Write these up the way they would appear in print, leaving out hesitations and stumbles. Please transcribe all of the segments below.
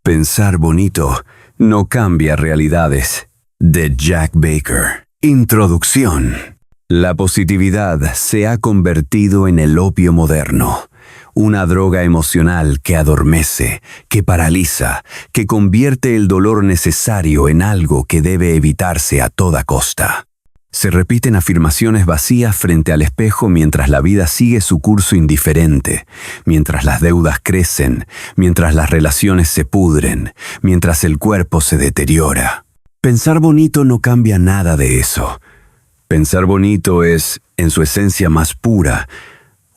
Pensar bonito no cambia realidades. De Jack Baker. Introducción. La positividad se ha convertido en el opio moderno. Una droga emocional que adormece, que paraliza, que convierte el dolor necesario en algo que debe evitarse a toda costa. Se repiten afirmaciones vacías frente al espejo mientras la vida sigue su curso indiferente, mientras las deudas crecen, mientras las relaciones se pudren, mientras el cuerpo se deteriora. Pensar bonito no cambia nada de eso. Pensar bonito es, en su esencia más pura,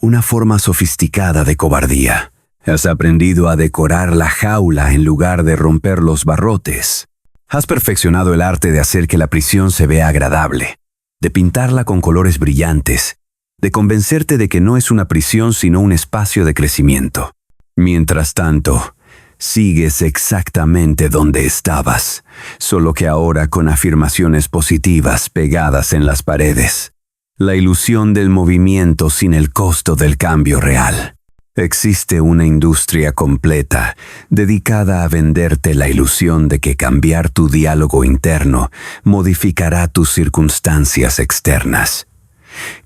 una forma sofisticada de cobardía. Has aprendido a decorar la jaula en lugar de romper los barrotes. Has perfeccionado el arte de hacer que la prisión se vea agradable, de pintarla con colores brillantes, de convencerte de que no es una prisión sino un espacio de crecimiento. Mientras tanto, sigues exactamente donde estabas, solo que ahora con afirmaciones positivas pegadas en las paredes. La ilusión del movimiento sin el costo del cambio real. Existe una industria completa dedicada a venderte la ilusión de que cambiar tu diálogo interno modificará tus circunstancias externas.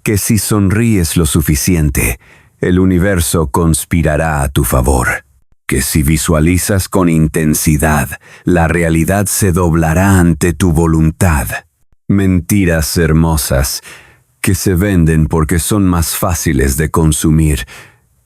Que si sonríes lo suficiente, el universo conspirará a tu favor. Que si visualizas con intensidad, la realidad se doblará ante tu voluntad. Mentiras hermosas que se venden porque son más fáciles de consumir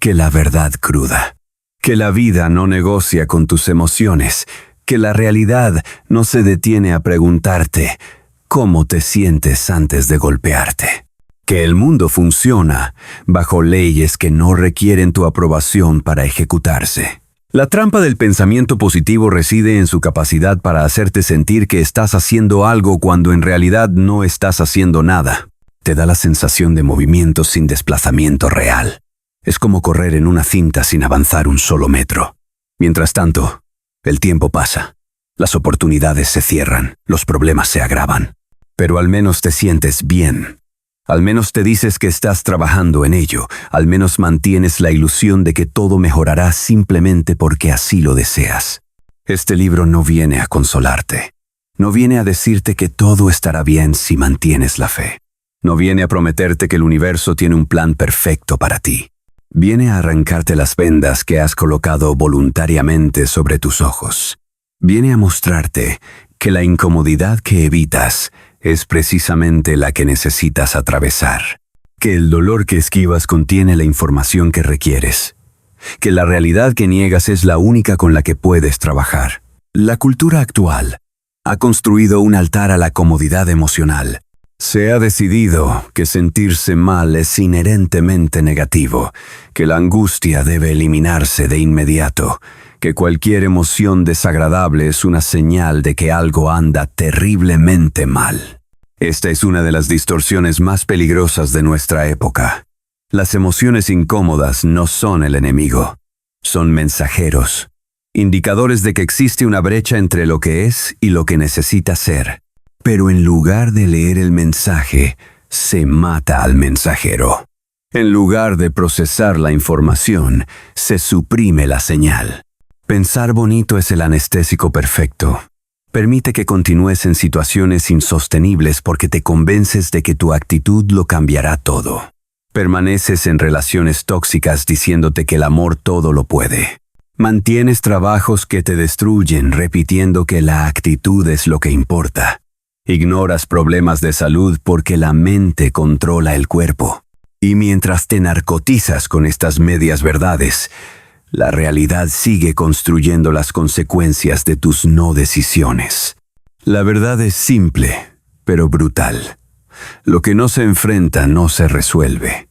que la verdad cruda, que la vida no negocia con tus emociones, que la realidad no se detiene a preguntarte cómo te sientes antes de golpearte, que el mundo funciona bajo leyes que no requieren tu aprobación para ejecutarse. La trampa del pensamiento positivo reside en su capacidad para hacerte sentir que estás haciendo algo cuando en realidad no estás haciendo nada. Te da la sensación de movimiento sin desplazamiento real. Es como correr en una cinta sin avanzar un solo metro. Mientras tanto, el tiempo pasa. Las oportunidades se cierran, los problemas se agravan. Pero al menos te sientes bien. Al menos te dices que estás trabajando en ello. Al menos mantienes la ilusión de que todo mejorará simplemente porque así lo deseas. Este libro no viene a consolarte. No viene a decirte que todo estará bien si mantienes la fe. No viene a prometerte que el universo tiene un plan perfecto para ti. Viene a arrancarte las vendas que has colocado voluntariamente sobre tus ojos. Viene a mostrarte que la incomodidad que evitas es precisamente la que necesitas atravesar. Que el dolor que esquivas contiene la información que requieres. Que la realidad que niegas es la única con la que puedes trabajar. La cultura actual ha construido un altar a la comodidad emocional. Se ha decidido que sentirse mal es inherentemente negativo, que la angustia debe eliminarse de inmediato, que cualquier emoción desagradable es una señal de que algo anda terriblemente mal. Esta es una de las distorsiones más peligrosas de nuestra época. Las emociones incómodas no son el enemigo, son mensajeros, indicadores de que existe una brecha entre lo que es y lo que necesita ser. Pero en lugar de leer el mensaje, se mata al mensajero. En lugar de procesar la información, se suprime la señal. Pensar bonito es el anestésico perfecto. Permite que continúes en situaciones insostenibles porque te convences de que tu actitud lo cambiará todo. Permaneces en relaciones tóxicas diciéndote que el amor todo lo puede. Mantienes trabajos que te destruyen repitiendo que la actitud es lo que importa. Ignoras problemas de salud porque la mente controla el cuerpo. Y mientras te narcotizas con estas medias verdades, la realidad sigue construyendo las consecuencias de tus no decisiones. La verdad es simple, pero brutal. Lo que no se enfrenta no se resuelve.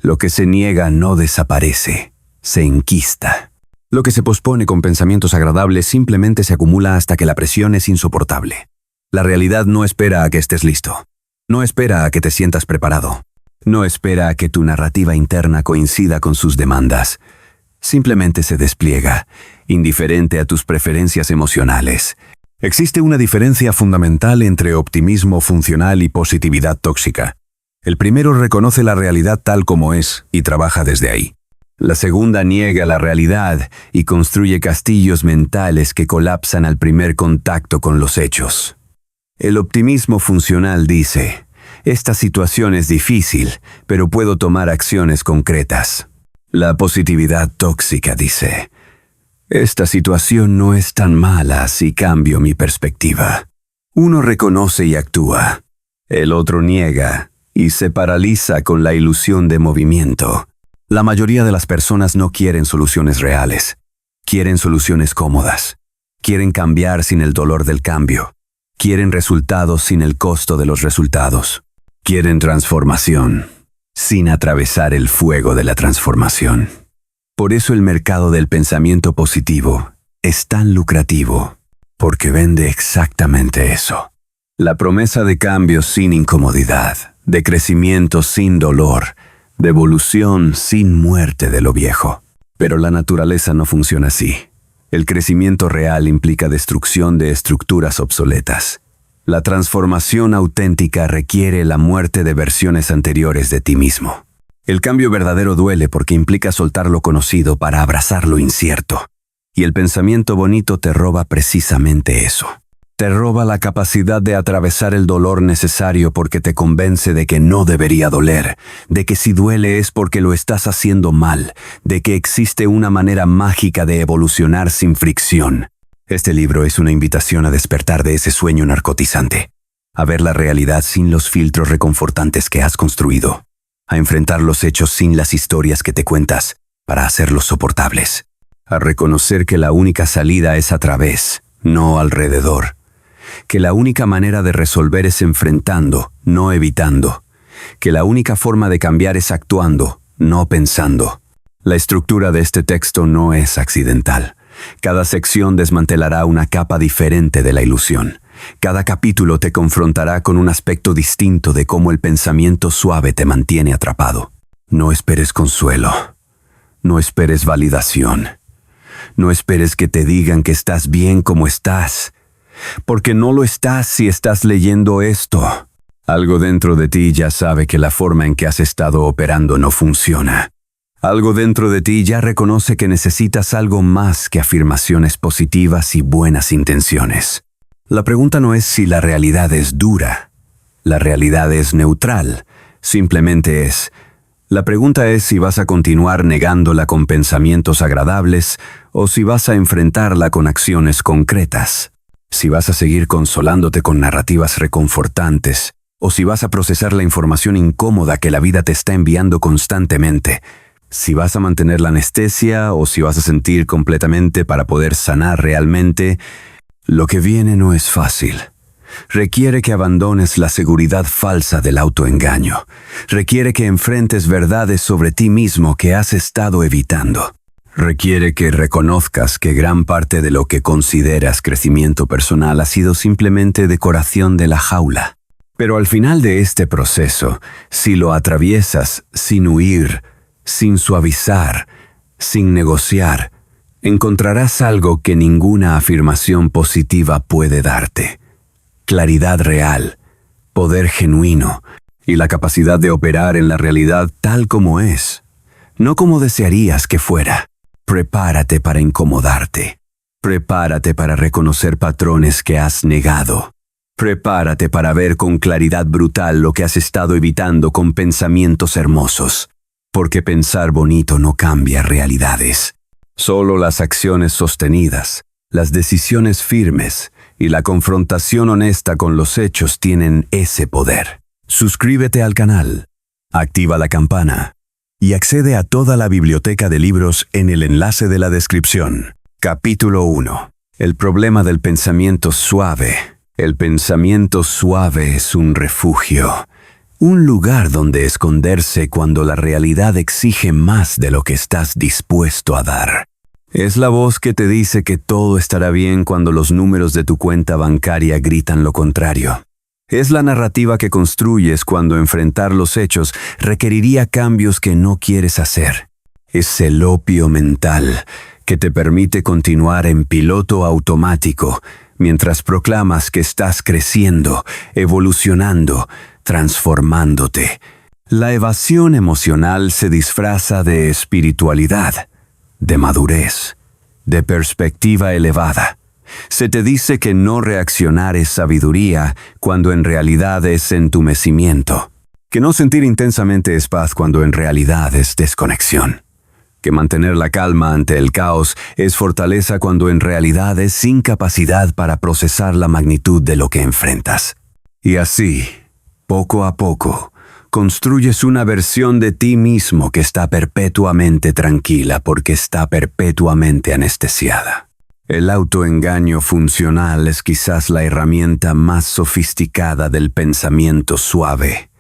Lo que se niega no desaparece, se enquista. Lo que se pospone con pensamientos agradables simplemente se acumula hasta que la presión es insoportable. La realidad no espera a que estés listo. No espera a que te sientas preparado. No espera a que tu narrativa interna coincida con sus demandas. Simplemente se despliega, indiferente a tus preferencias emocionales. Existe una diferencia fundamental entre optimismo funcional y positividad tóxica. El primero reconoce la realidad tal como es y trabaja desde ahí. La segunda niega la realidad y construye castillos mentales que colapsan al primer contacto con los hechos. El optimismo funcional dice: esta situación es difícil, pero puedo tomar acciones concretas. La positividad tóxica dice: esta situación no es tan mala si cambio mi perspectiva. Uno reconoce y actúa. El otro niega y se paraliza con la ilusión de movimiento. La mayoría de las personas no quieren soluciones reales. Quieren soluciones cómodas. Quieren cambiar sin el dolor del cambio. Quieren resultados sin el costo de los resultados. Quieren transformación sin atravesar el fuego de la transformación. Por eso el mercado del pensamiento positivo es tan lucrativo, porque vende exactamente eso. La promesa de cambios sin incomodidad, de crecimiento sin dolor, de evolución sin muerte de lo viejo. Pero la naturaleza no funciona así. El crecimiento real implica destrucción de estructuras obsoletas. La transformación auténtica requiere la muerte de versiones anteriores de ti mismo. El cambio verdadero duele porque implica soltar lo conocido para abrazar lo incierto. Y el pensamiento bonito te roba precisamente eso. Te roba la capacidad de atravesar el dolor necesario porque te convence de que no debería doler, de que si duele es porque lo estás haciendo mal, de que existe una manera mágica de evolucionar sin fricción. Este libro es una invitación a despertar de ese sueño narcotizante, a ver la realidad sin los filtros reconfortantes que has construido, a enfrentar los hechos sin las historias que te cuentas para hacerlos soportables, a reconocer que la única salida es a través, no alrededor, que la única manera de resolver es enfrentando, no evitando, que la única forma de cambiar es actuando, no pensando. La estructura de este texto no es accidental. Cada sección desmantelará una capa diferente de la ilusión. Cada capítulo te confrontará con un aspecto distinto de cómo el pensamiento suave te mantiene atrapado. No esperes consuelo. No esperes validación. No esperes que te digan que estás bien como estás, porque no lo estás si estás leyendo esto. Algo dentro de ti ya sabe que la forma en que has estado operando no funciona. Algo dentro de ti ya reconoce que necesitas algo más que afirmaciones positivas y buenas intenciones. La pregunta no es si la realidad es dura. La realidad es neutral. Simplemente es. La pregunta es si vas a continuar negándola con pensamientos agradables o si vas a enfrentarla con acciones concretas. Si vas a seguir consolándote con narrativas reconfortantes o si vas a procesar la información incómoda que la vida te está enviando constantemente. Si vas a mantener la anestesia o si vas a sentir completamente para poder sanar realmente. Lo que viene no es fácil. Requiere que abandones la seguridad falsa del autoengaño. Requiere que enfrentes verdades sobre ti mismo que has estado evitando. Requiere que reconozcas que gran parte de lo que consideras crecimiento personal ha sido simplemente decoración de la jaula. Pero al final de este proceso, si lo atraviesas sin huir, sin suavizar, sin negociar, encontrarás algo que ninguna afirmación positiva puede darte. Claridad real, poder genuino y la capacidad de operar en la realidad tal como es, no como desearías que fuera. Prepárate para incomodarte. Prepárate para reconocer patrones que has negado. Prepárate para ver con claridad brutal lo que has estado evitando con pensamientos hermosos. Porque pensar bonito no cambia realidades. Solo las acciones sostenidas, las decisiones firmes y la confrontación honesta con los hechos tienen ese poder. Suscríbete al canal, activa la campana y accede a toda la biblioteca de libros en el enlace de la descripción. Capítulo 1. El problema del pensamiento suave. El pensamiento suave es un refugio, un lugar donde esconderse cuando la realidad exige más de lo que estás dispuesto a dar. Es la voz que te dice que todo estará bien cuando los números de tu cuenta bancaria gritan lo contrario. Es la narrativa que construyes cuando enfrentar los hechos requeriría cambios que no quieres hacer. Es el opio mental que te permite continuar en piloto automático mientras proclamas que estás creciendo, evolucionando, transformándote. La evasión emocional se disfraza de espiritualidad, de madurez, de perspectiva elevada. Se te dice que no reaccionar es sabiduría cuando en realidad es entumecimiento. Que no sentir intensamente es paz cuando en realidad es desconexión. Que mantener la calma ante el caos es fortaleza cuando en realidad es incapacidad para procesar la magnitud de lo que enfrentas. Y así, poco a poco, construyes una versión de ti mismo que está perpetuamente tranquila porque está perpetuamente anestesiada. El autoengaño funcional es quizás la herramienta más sofisticada del pensamiento suave.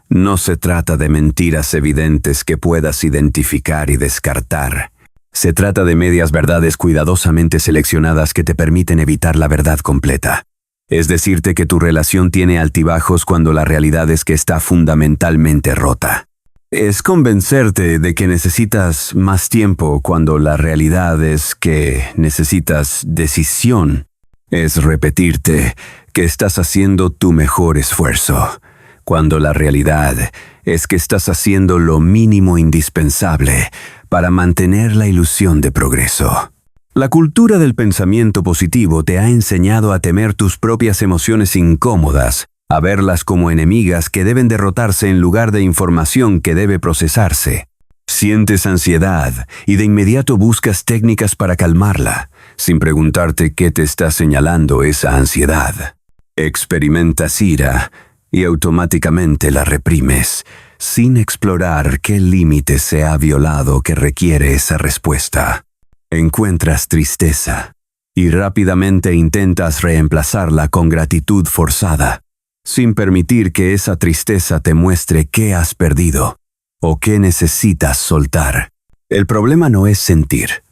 No se trata de mentiras evidentes que puedas identificar y descartar. Se trata de medias verdades cuidadosamente seleccionadas que te permiten evitar la verdad completa. Es decirte que tu relación tiene altibajos cuando la realidad es que está fundamentalmente rota. Es convencerte de que necesitas más tiempo cuando la realidad es que necesitas decisión. Es repetirte que estás haciendo tu mejor esfuerzo, cuando la realidad es que estás haciendo lo mínimo indispensable para mantener la ilusión de progreso. La cultura del pensamiento positivo te ha enseñado a temer tus propias emociones incómodas, a verlas como enemigas que deben derrotarse en lugar de información que debe procesarse. Sientes ansiedad y de inmediato buscas técnicas para calmarla, sin preguntarte qué te está señalando esa ansiedad. Experimentas ira y automáticamente la reprimes, sin explorar qué límite se ha violado que requiere esa respuesta. Encuentras tristeza y rápidamente intentas reemplazarla con gratitud forzada, sin permitir que esa tristeza te muestre qué has perdido o qué necesitas soltar. El problema no es sentir.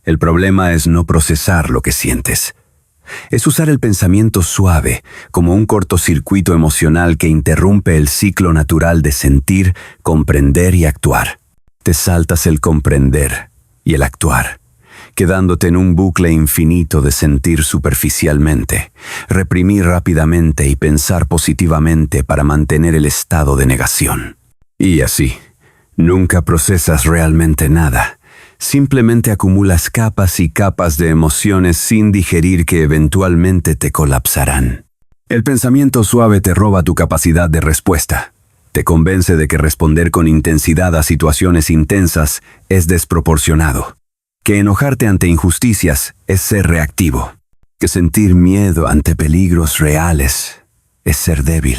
El problema es no procesar lo que sientes. Es usar el pensamiento suave como un cortocircuito emocional que interrumpe el ciclo natural de sentir, comprender y actuar. Te saltas el comprender y el actuar, quedándote en un bucle infinito de sentir superficialmente, reprimir rápidamente y pensar positivamente para mantener el estado de negación. Y así, nunca procesas realmente nada. Simplemente acumulas capas y capas de emociones sin digerir que eventualmente te colapsarán. El pensamiento suave te roba tu capacidad de respuesta. Te convence de que responder con intensidad a situaciones intensas es desproporcionado. Que enojarte ante injusticias es ser reactivo. Que sentir miedo ante peligros reales es ser débil.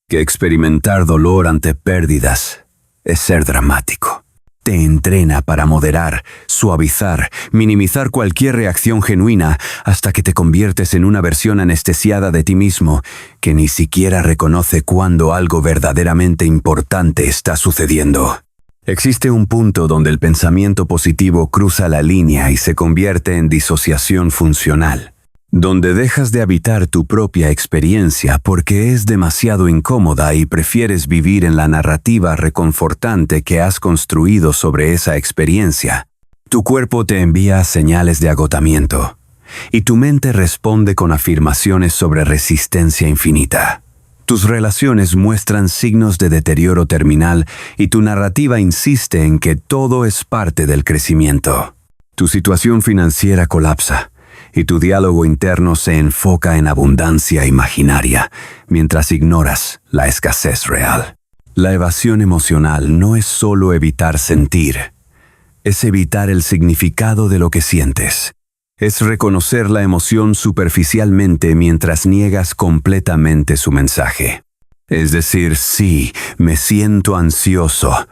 Que experimentar dolor ante pérdidas es ser dramático. Te entrena para moderar, suavizar, minimizar cualquier reacción genuina hasta que te conviertes en una versión anestesiada de ti mismo que ni siquiera reconoce cuando algo verdaderamente importante está sucediendo. Existe un punto donde el pensamiento positivo cruza la línea y se convierte en disociación funcional, donde dejas de habitar tu propia experiencia porque es demasiado incómoda y prefieres vivir en la narrativa reconfortante que has construido sobre esa experiencia. Tu cuerpo te envía señales de agotamiento y tu mente responde con afirmaciones sobre resistencia infinita. Tus relaciones muestran signos de deterioro terminal y tu narrativa insiste en que todo es parte del crecimiento. Tu situación financiera colapsa y tu diálogo interno se enfoca en abundancia imaginaria, mientras ignoras la escasez real. La evasión emocional no es solo evitar sentir, es evitar el significado de lo que sientes. Es reconocer la emoción superficialmente mientras niegas completamente su mensaje. Es decir, sí, me siento ansioso,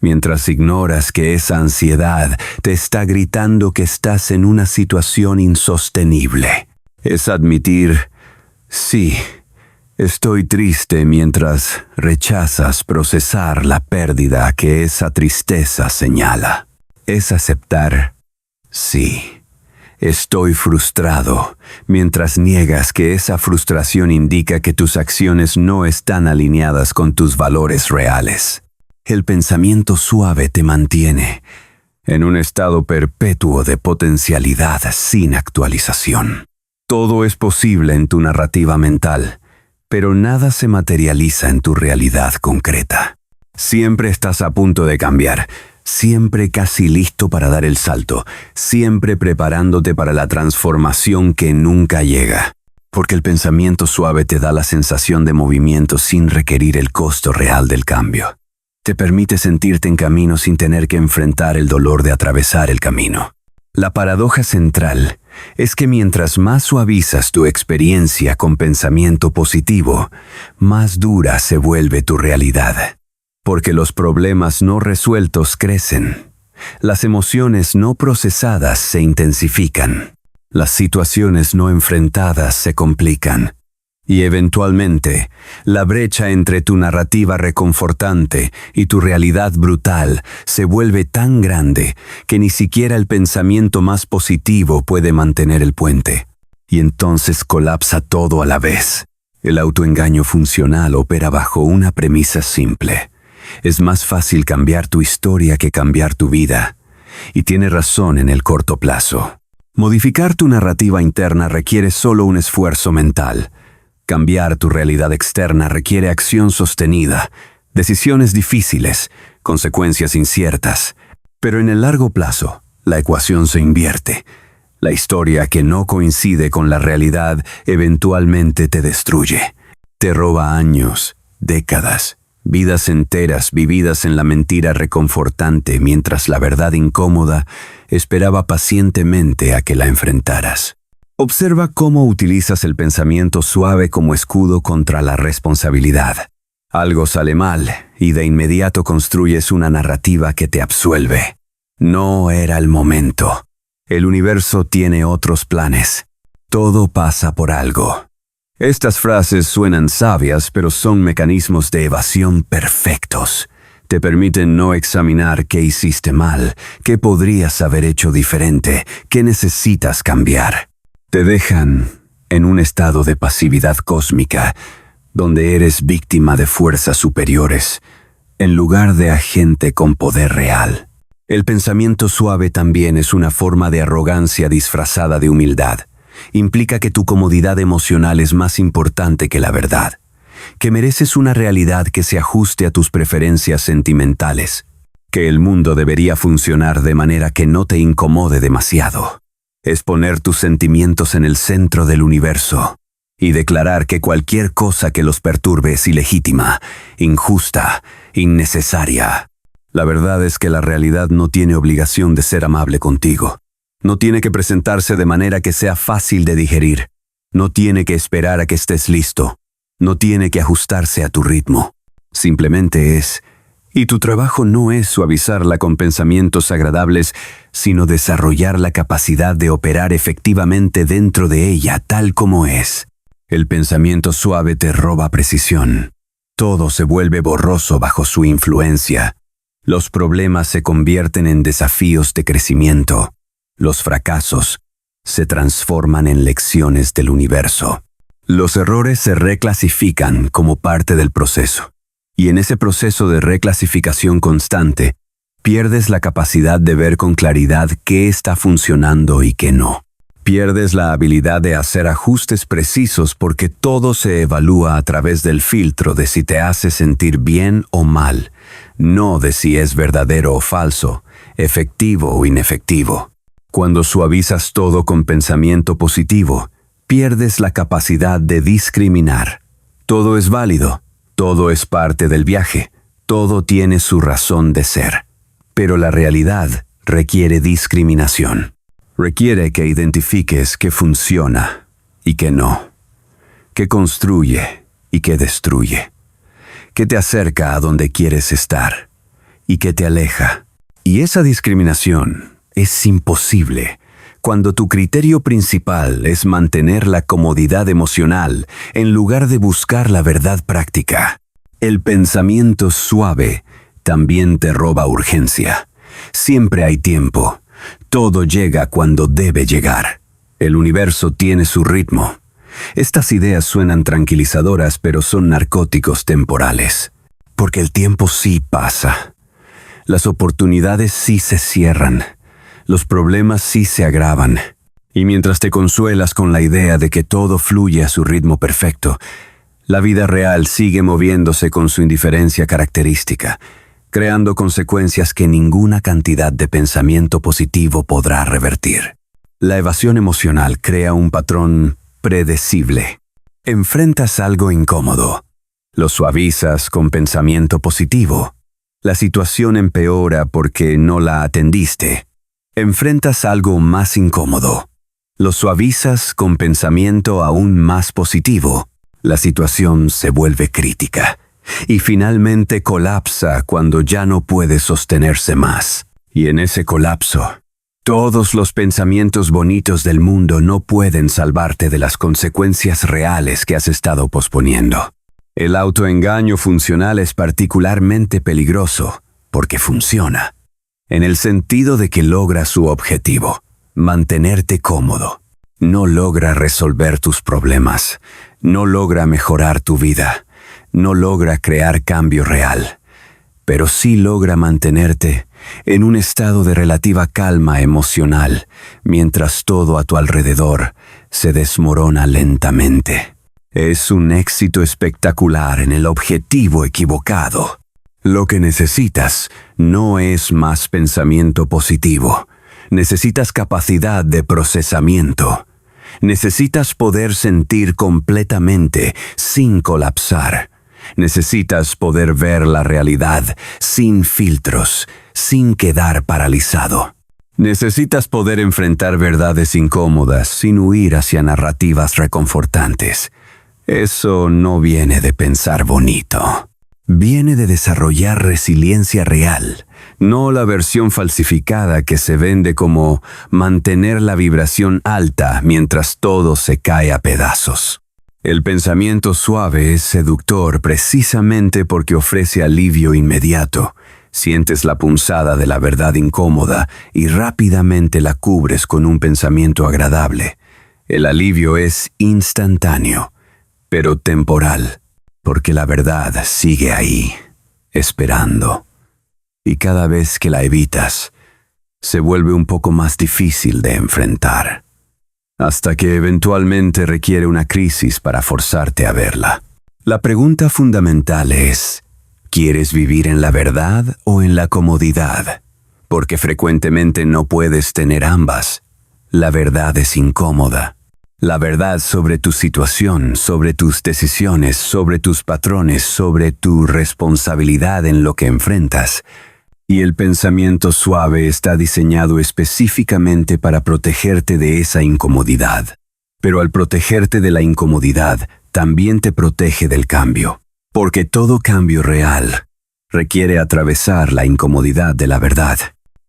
mientras ignoras que esa ansiedad te está gritando que estás en una situación insostenible. Es admitir, sí, estoy triste mientras rechazas procesar la pérdida que esa tristeza señala. Es aceptar, sí, estoy frustrado, mientras niegas que esa frustración indica que tus acciones no están alineadas con tus valores reales. El pensamiento suave te mantiene en un estado perpetuo de potencialidad sin actualización. Todo es posible en tu narrativa mental, pero nada se materializa en tu realidad concreta. Siempre estás a punto de cambiar, siempre casi listo para dar el salto, siempre preparándote para la transformación que nunca llega. Porque el pensamiento suave te da la sensación de movimiento sin requerir el costo real del cambio. Te permite sentirte en camino sin tener que enfrentar el dolor de atravesar el camino. La paradoja central es que mientras más suavizas tu experiencia con pensamiento positivo, más dura se vuelve tu realidad. Porque los problemas no resueltos crecen. Las emociones no procesadas se intensifican. Las situaciones no enfrentadas se complican. Y eventualmente, la brecha entre tu narrativa reconfortante y tu realidad brutal se vuelve tan grande que ni siquiera el pensamiento más positivo puede mantener el puente. Y entonces colapsa todo a la vez. El autoengaño funcional opera bajo una premisa simple. Es más fácil cambiar tu historia que cambiar tu vida. Y tiene razón en el corto plazo. Modificar tu narrativa interna requiere solo un esfuerzo mental. Cambiar tu realidad externa requiere acción sostenida, decisiones difíciles, consecuencias inciertas. Pero en el largo plazo, la ecuación se invierte. La historia que no coincide con la realidad eventualmente te destruye. Te roba años, décadas, vidas enteras vividas en la mentira reconfortante mientras la verdad incómoda esperaba pacientemente a que la enfrentaras. Observa cómo utilizas el pensamiento suave como escudo contra la responsabilidad. Algo sale mal y de inmediato construyes una narrativa que te absuelve. No era el momento. El universo tiene otros planes. Todo pasa por algo. Estas frases suenan sabias, pero son mecanismos de evasión perfectos. Te permiten no examinar qué hiciste mal, qué podrías haber hecho diferente, qué necesitas cambiar. Te dejan en un estado de pasividad cósmica, donde eres víctima de fuerzas superiores, en lugar de agente con poder real. El pensamiento suave también es una forma de arrogancia disfrazada de humildad. Implica que tu comodidad emocional es más importante que la verdad, que mereces una realidad que se ajuste a tus preferencias sentimentales, que el mundo debería funcionar de manera que no te incomode demasiado. Es poner tus sentimientos en el centro del universo y declarar que cualquier cosa que los perturbe es ilegítima, injusta, innecesaria. La verdad es que la realidad no tiene obligación de ser amable contigo. No tiene que presentarse de manera que sea fácil de digerir. No tiene que esperar a que estés listo. No tiene que ajustarse a tu ritmo. Simplemente es. Y tu trabajo no es suavizarla con pensamientos agradables, sino desarrollar la capacidad de operar efectivamente dentro de ella tal como es. El pensamiento suave te roba precisión. Todo se vuelve borroso bajo su influencia. Los problemas se convierten en desafíos de crecimiento. Los fracasos se transforman en lecciones del universo. Los errores se reclasifican como parte del proceso. Y en ese proceso de reclasificación constante, pierdes la capacidad de ver con claridad qué está funcionando y qué no. Pierdes la habilidad de hacer ajustes precisos porque todo se evalúa a través del filtro de si te hace sentir bien o mal, no de si es verdadero o falso, efectivo o inefectivo. Cuando suavizas todo con pensamiento positivo, pierdes la capacidad de discriminar. Todo es válido, todo es parte del viaje, todo tiene su razón de ser. Pero la realidad requiere discriminación. Requiere que identifiques qué funciona y qué no, qué construye y qué destruye, qué te acerca a donde quieres estar y qué te aleja. Y esa discriminación es imposible cuando tu criterio principal es mantener la comodidad emocional en lugar de buscar la verdad práctica. El pensamiento suave también te roba urgencia. Siempre hay tiempo. Todo llega cuando debe llegar. El universo tiene su ritmo. Estas ideas suenan tranquilizadoras, pero son narcóticos temporales. Porque el tiempo sí pasa. Las oportunidades sí se cierran. Los problemas sí se agravan. Y mientras te consuelas con la idea de que todo fluye a su ritmo perfecto, La vida real sigue moviéndose con su indiferencia característica, creando consecuencias que ninguna cantidad de pensamiento positivo podrá revertir. La evasión emocional crea un patrón predecible. Enfrentas algo incómodo. Lo suavizas con pensamiento positivo. La situación empeora porque no la atendiste. Enfrentas algo más incómodo. Lo suavizas con pensamiento aún más positivo. La situación se vuelve crítica. Y finalmente colapsa cuando ya no puede sostenerse más. Y en ese colapso, todos los pensamientos bonitos del mundo no pueden salvarte de las consecuencias reales que has estado posponiendo. El autoengaño funcional es particularmente peligroso porque funciona, en el sentido de que logra su objetivo, mantenerte cómodo. No logra resolver tus problemas, no logra mejorar tu vida, no logra crear cambio real, pero sí logra mantenerte en un estado de relativa calma emocional, mientras todo a tu alrededor se desmorona lentamente. Es un éxito espectacular en el objetivo equivocado. Lo que necesitas no es más pensamiento positivo. Necesitas capacidad de procesamiento. Necesitas poder sentir completamente sin colapsar. Necesitas poder ver la realidad sin filtros, sin quedar paralizado. Necesitas poder enfrentar verdades incómodas sin huir hacia narrativas reconfortantes. Eso no viene de pensar bonito. Viene de desarrollar resiliencia real, no la versión falsificada que se vende como mantener la vibración alta mientras todo se cae a pedazos. El pensamiento suave es seductor precisamente porque ofrece alivio inmediato. Sientes la punzada de la verdad incómoda y rápidamente la cubres con un pensamiento agradable. El alivio es instantáneo, pero temporal, porque la verdad sigue ahí, esperando. Y cada vez que la evitas, se vuelve un poco más difícil de enfrentar, hasta que eventualmente requiere una crisis para forzarte a verla. La pregunta fundamental es, ¿quieres vivir en la verdad o en la comodidad? Porque frecuentemente no puedes tener ambas. La verdad es incómoda. La verdad sobre tu situación, sobre tus decisiones, sobre tus patrones, sobre tu responsabilidad en lo que enfrentas. Y el pensamiento suave está diseñado específicamente para protegerte de esa incomodidad. Pero al protegerte de la incomodidad, también te protege del cambio. Porque todo cambio real requiere atravesar la incomodidad de la verdad.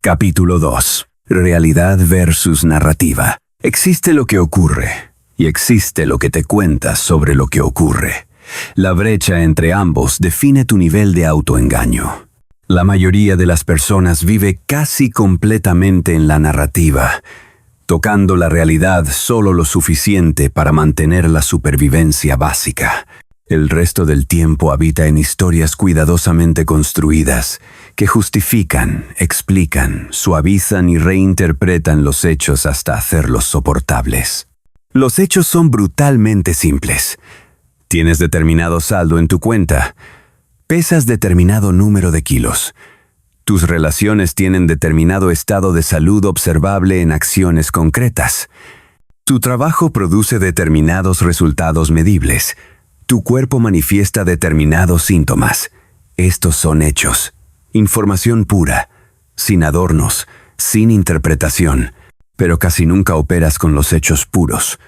Capítulo 2. Realidad versus narrativa. Existe lo que ocurre, y existe lo que te cuentas sobre lo que ocurre. La brecha entre ambos define tu nivel de autoengaño. La mayoría de las personas vive casi completamente en la narrativa, tocando la realidad solo lo suficiente para mantener la supervivencia básica. El resto del tiempo habita en historias cuidadosamente construidas, que justifican, explican, suavizan y reinterpretan los hechos hasta hacerlos soportables. Los hechos son brutalmente simples. Tienes determinado saldo en tu cuenta. Pesas determinado número de kilos. Tus relaciones tienen determinado estado de salud observable en acciones concretas. Tu trabajo produce determinados resultados medibles. Tu cuerpo manifiesta determinados síntomas. Estos son hechos. Información pura, sin adornos, sin interpretación. Pero casi nunca operas con los hechos puros.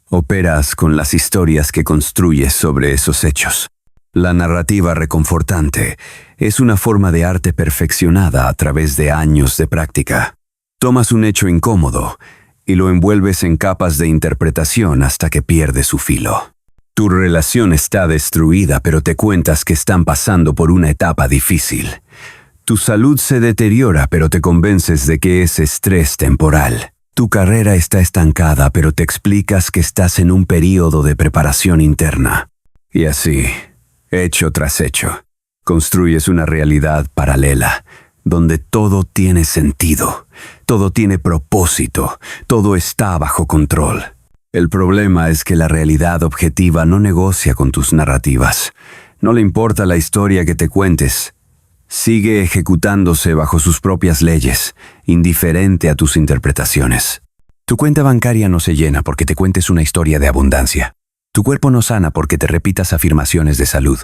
Operas con las historias que construyes sobre esos hechos. La narrativa reconfortante es una forma de arte perfeccionada a través de años de práctica. Tomas un hecho incómodo y lo envuelves en capas de interpretación hasta que pierde su filo. Tu relación está destruida, pero te cuentas que están pasando por una etapa difícil. Tu salud se deteriora, pero te convences de que es estrés temporal. Tu carrera está estancada, pero te explicas que estás en un período de preparación interna. Y así, hecho tras hecho, construyes una realidad paralela, donde todo tiene sentido, todo tiene propósito, todo está bajo control. El problema es que la realidad objetiva no negocia con tus narrativas. No le importa la historia que te cuentes. Sigue ejecutándose bajo sus propias leyes, indiferente a tus interpretaciones. Tu cuenta bancaria no se llena porque te cuentes una historia de abundancia. Tu cuerpo no sana porque te repitas afirmaciones de salud.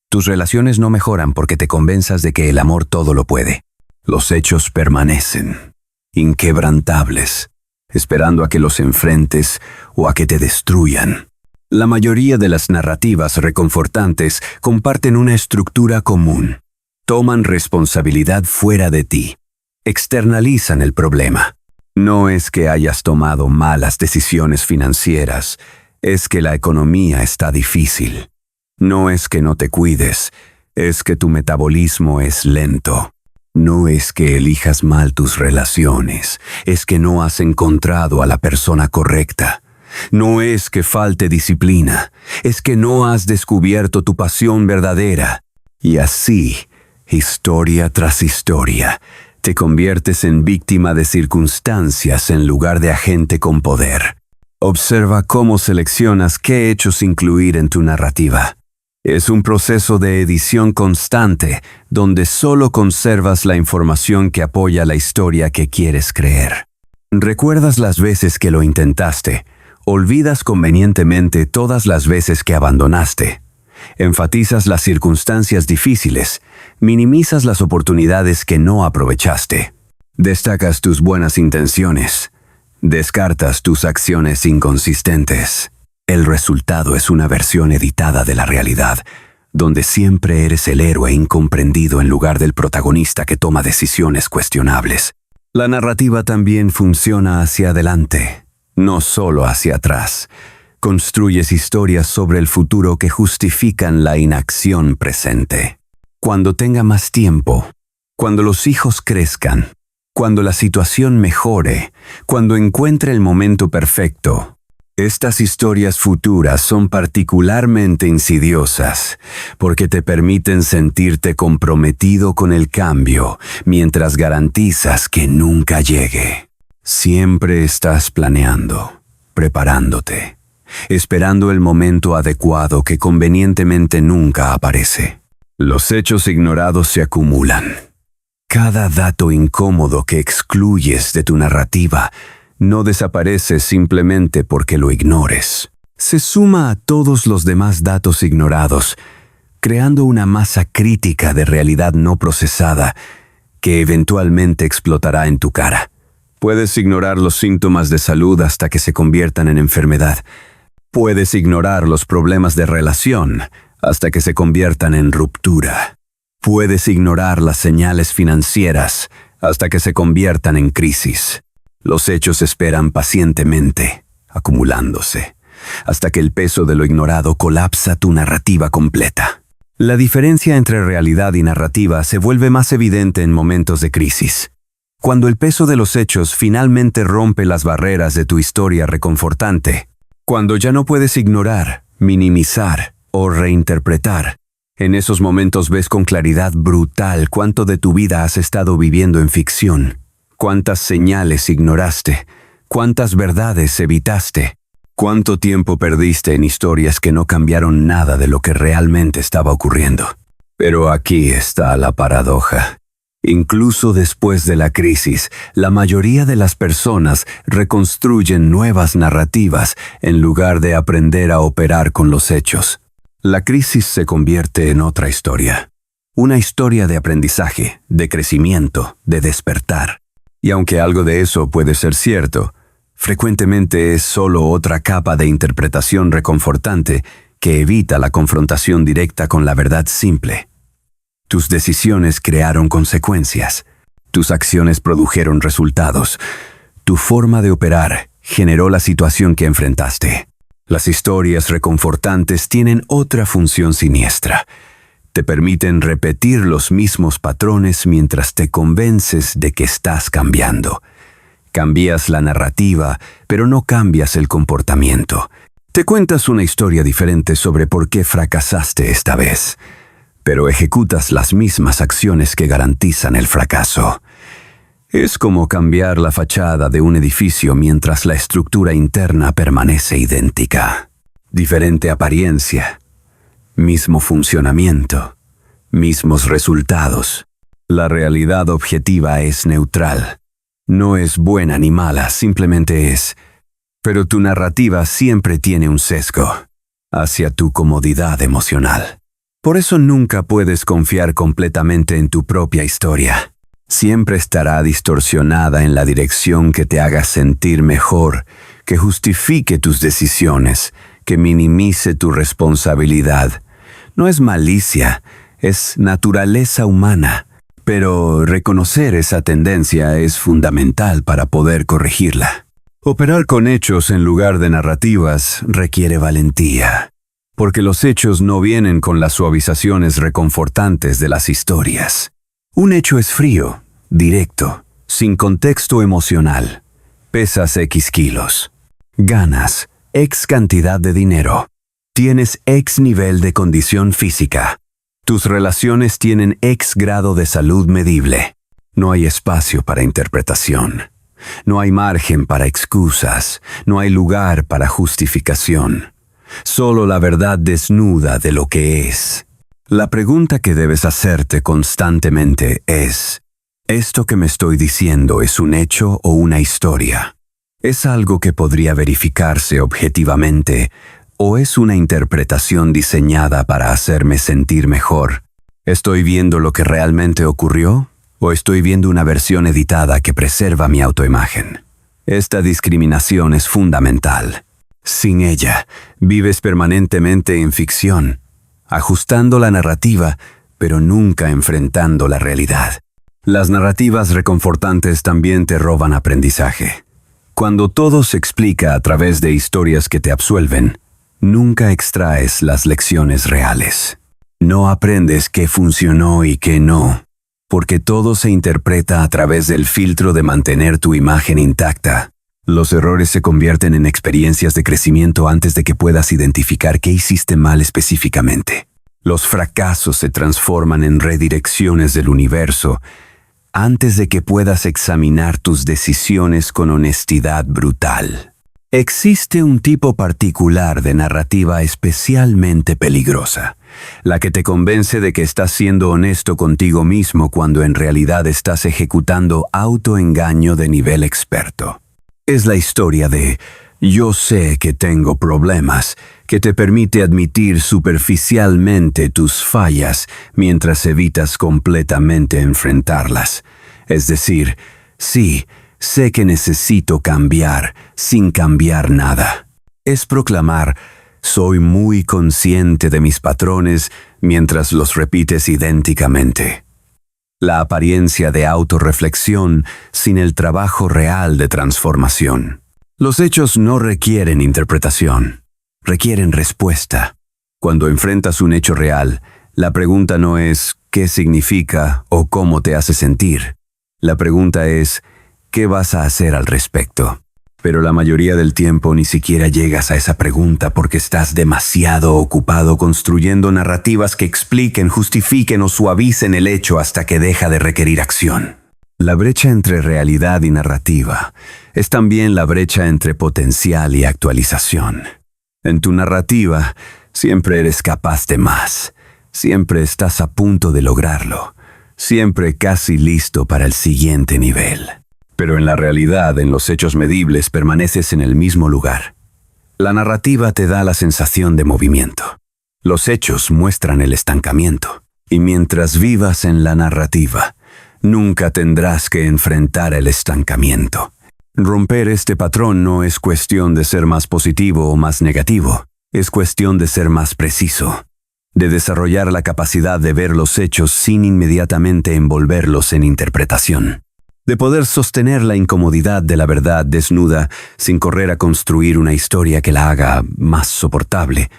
Tus relaciones no mejoran porque te convenzas de que el amor todo lo puede. Los hechos permanecen, inquebrantables, esperando a que los enfrentes o a que te destruyan. La mayoría de las narrativas reconfortantes comparten una estructura común. Toman responsabilidad fuera de ti. Externalizan el problema. No es que hayas tomado malas decisiones financieras, es que la economía está difícil. No es que no te cuides, es que tu metabolismo es lento. No es que elijas mal tus relaciones, es que no has encontrado a la persona correcta. No es que falte disciplina, es que no has descubierto tu pasión verdadera. Y así, historia tras historia, te conviertes en víctima de circunstancias en lugar de agente con poder. Observa cómo seleccionas qué hechos incluir en tu narrativa. Es un proceso de edición constante, donde solo conservas la información que apoya la historia que quieres creer. Recuerdas las veces que lo intentaste, olvidas convenientemente todas las veces que abandonaste. Enfatizas las circunstancias difíciles, minimizas las oportunidades que no aprovechaste. Destacas tus buenas intenciones, descartas tus acciones inconsistentes. El resultado es una versión editada de la realidad, donde siempre eres el héroe incomprendido en lugar del protagonista que toma decisiones cuestionables. La narrativa también funciona hacia adelante, no solo hacia atrás. Construyes historias sobre el futuro que justifican la inacción presente. Cuando tenga más tiempo, cuando los hijos crezcan, cuando la situación mejore, cuando encuentre el momento perfecto. Estas historias futuras son particularmente insidiosas porque te permiten sentirte comprometido con el cambio mientras garantizas que nunca llegue. Siempre estás planeando, preparándote, esperando el momento adecuado que convenientemente nunca aparece. Los hechos ignorados se acumulan. Cada dato incómodo que excluyes de tu narrativa no desaparece simplemente porque lo ignores. Se suma a todos los demás datos ignorados, creando una masa crítica de realidad no procesada que eventualmente explotará en tu cara. Puedes ignorar los síntomas de salud hasta que se conviertan en enfermedad. Puedes ignorar los problemas de relación hasta que se conviertan en ruptura. Puedes ignorar las señales financieras hasta que se conviertan en crisis. Los hechos esperan pacientemente, acumulándose, hasta que el peso de lo ignorado colapsa tu narrativa completa. La diferencia entre realidad y narrativa se vuelve más evidente en momentos de crisis. Cuando el peso de los hechos finalmente rompe las barreras de tu historia reconfortante, cuando ya no puedes ignorar, minimizar o reinterpretar, en esos momentos ves con claridad brutal cuánto de tu vida has estado viviendo en ficción, cuántas señales ignoraste, cuántas verdades evitaste, cuánto tiempo perdiste en historias que no cambiaron nada de lo que realmente estaba ocurriendo. Pero aquí está la paradoja. Incluso después de la crisis, la mayoría de las personas reconstruyen nuevas narrativas en lugar de aprender a operar con los hechos. La crisis se convierte en otra historia. Una historia de aprendizaje, de crecimiento, de despertar. Y aunque algo de eso puede ser cierto, frecuentemente es solo otra capa de interpretación reconfortante que evita la confrontación directa con la verdad simple. Tus decisiones crearon consecuencias. Tus acciones produjeron resultados. Tu forma de operar generó la situación que enfrentaste. Las historias reconfortantes tienen otra función siniestra. Te permiten repetir los mismos patrones mientras te convences de que estás cambiando. Cambias la narrativa, pero no cambias el comportamiento. Te cuentas una historia diferente sobre por qué fracasaste esta vez, pero ejecutas las mismas acciones que garantizan el fracaso. Es como cambiar la fachada de un edificio mientras la estructura interna permanece idéntica. Diferente apariencia, mismo funcionamiento, mismos resultados. La realidad objetiva es neutral. No es buena ni mala, simplemente es. Pero tu narrativa siempre tiene un sesgo hacia tu comodidad emocional. Por eso nunca puedes confiar completamente en tu propia historia. Siempre estará distorsionada en la dirección que te haga sentir mejor, que justifique tus decisiones, que minimice tu responsabilidad. No es malicia, es naturaleza humana. Pero reconocer esa tendencia es fundamental para poder corregirla. Operar con hechos en lugar de narrativas requiere valentía, porque los hechos no vienen con las suavizaciones reconfortantes de las historias. Un hecho es frío, directo, sin contexto emocional. Pesas X kilos. Ganas X cantidad de dinero. Tienes X nivel de condición física. Tus relaciones tienen X grado de salud medible. No hay espacio para interpretación. No hay margen para excusas. No hay lugar para justificación. Solo la verdad desnuda de lo que es. La pregunta que debes hacerte constantemente es: ¿esto que me estoy diciendo es un hecho o una historia? ¿Es algo que podría verificarse objetivamente o es una interpretación diseñada para hacerme sentir mejor? ¿Estoy viendo lo que realmente ocurrió o estoy viendo una versión editada que preserva mi autoimagen? Esta discriminación es fundamental. Sin ella, vives permanentemente en ficción, ajustando la narrativa, pero nunca enfrentando la realidad. Las narrativas reconfortantes también te roban aprendizaje. Cuando todo se explica a través de historias que te absuelven, nunca extraes las lecciones reales. No aprendes qué funcionó y qué no, porque todo se interpreta a través del filtro de mantener tu imagen intacta. Los errores se convierten en experiencias de crecimiento antes de que puedas identificar qué hiciste mal específicamente. Los fracasos se transforman en redirecciones del universo antes de que puedas examinar tus decisiones con honestidad brutal. Existe un tipo particular de narrativa especialmente peligrosa, la que te convence de que estás siendo honesto contigo mismo cuando en realidad estás ejecutando autoengaño de nivel experto. Es la historia de "yo sé que tengo problemas", que te permite admitir superficialmente tus fallas mientras evitas completamente enfrentarlas. Es decir, sí, sé que necesito cambiar sin cambiar nada. Es proclamar "soy muy consciente de mis patrones" mientras los repites idénticamente. La apariencia de autorreflexión sin el trabajo real de transformación. Los hechos no requieren interpretación, requieren respuesta. Cuando enfrentas un hecho real, la pregunta no es ¿qué significa o cómo te hace sentir? La pregunta es ¿qué vas a hacer al respecto? Pero la mayoría del tiempo ni siquiera llegas a esa pregunta porque estás demasiado ocupado construyendo narrativas que expliquen, justifiquen o suavicen el hecho hasta que deja de requerir acción. La brecha entre realidad y narrativa es también la brecha entre potencial y actualización. En tu narrativa, siempre eres capaz de más. Siempre estás a punto de lograrlo. Siempre casi listo para el siguiente nivel. Pero en la realidad, en los hechos medibles, permaneces en el mismo lugar. La narrativa te da la sensación de movimiento. Los hechos muestran el estancamiento. Y mientras vivas en la narrativa, nunca tendrás que enfrentar el estancamiento. Romper este patrón no es cuestión de ser más positivo o más negativo. Es cuestión de ser más preciso. De desarrollar la capacidad de ver los hechos sin inmediatamente envolverlos en interpretación. De poder sostener la incomodidad de la verdad desnuda sin correr a construir una historia que la haga más soportable.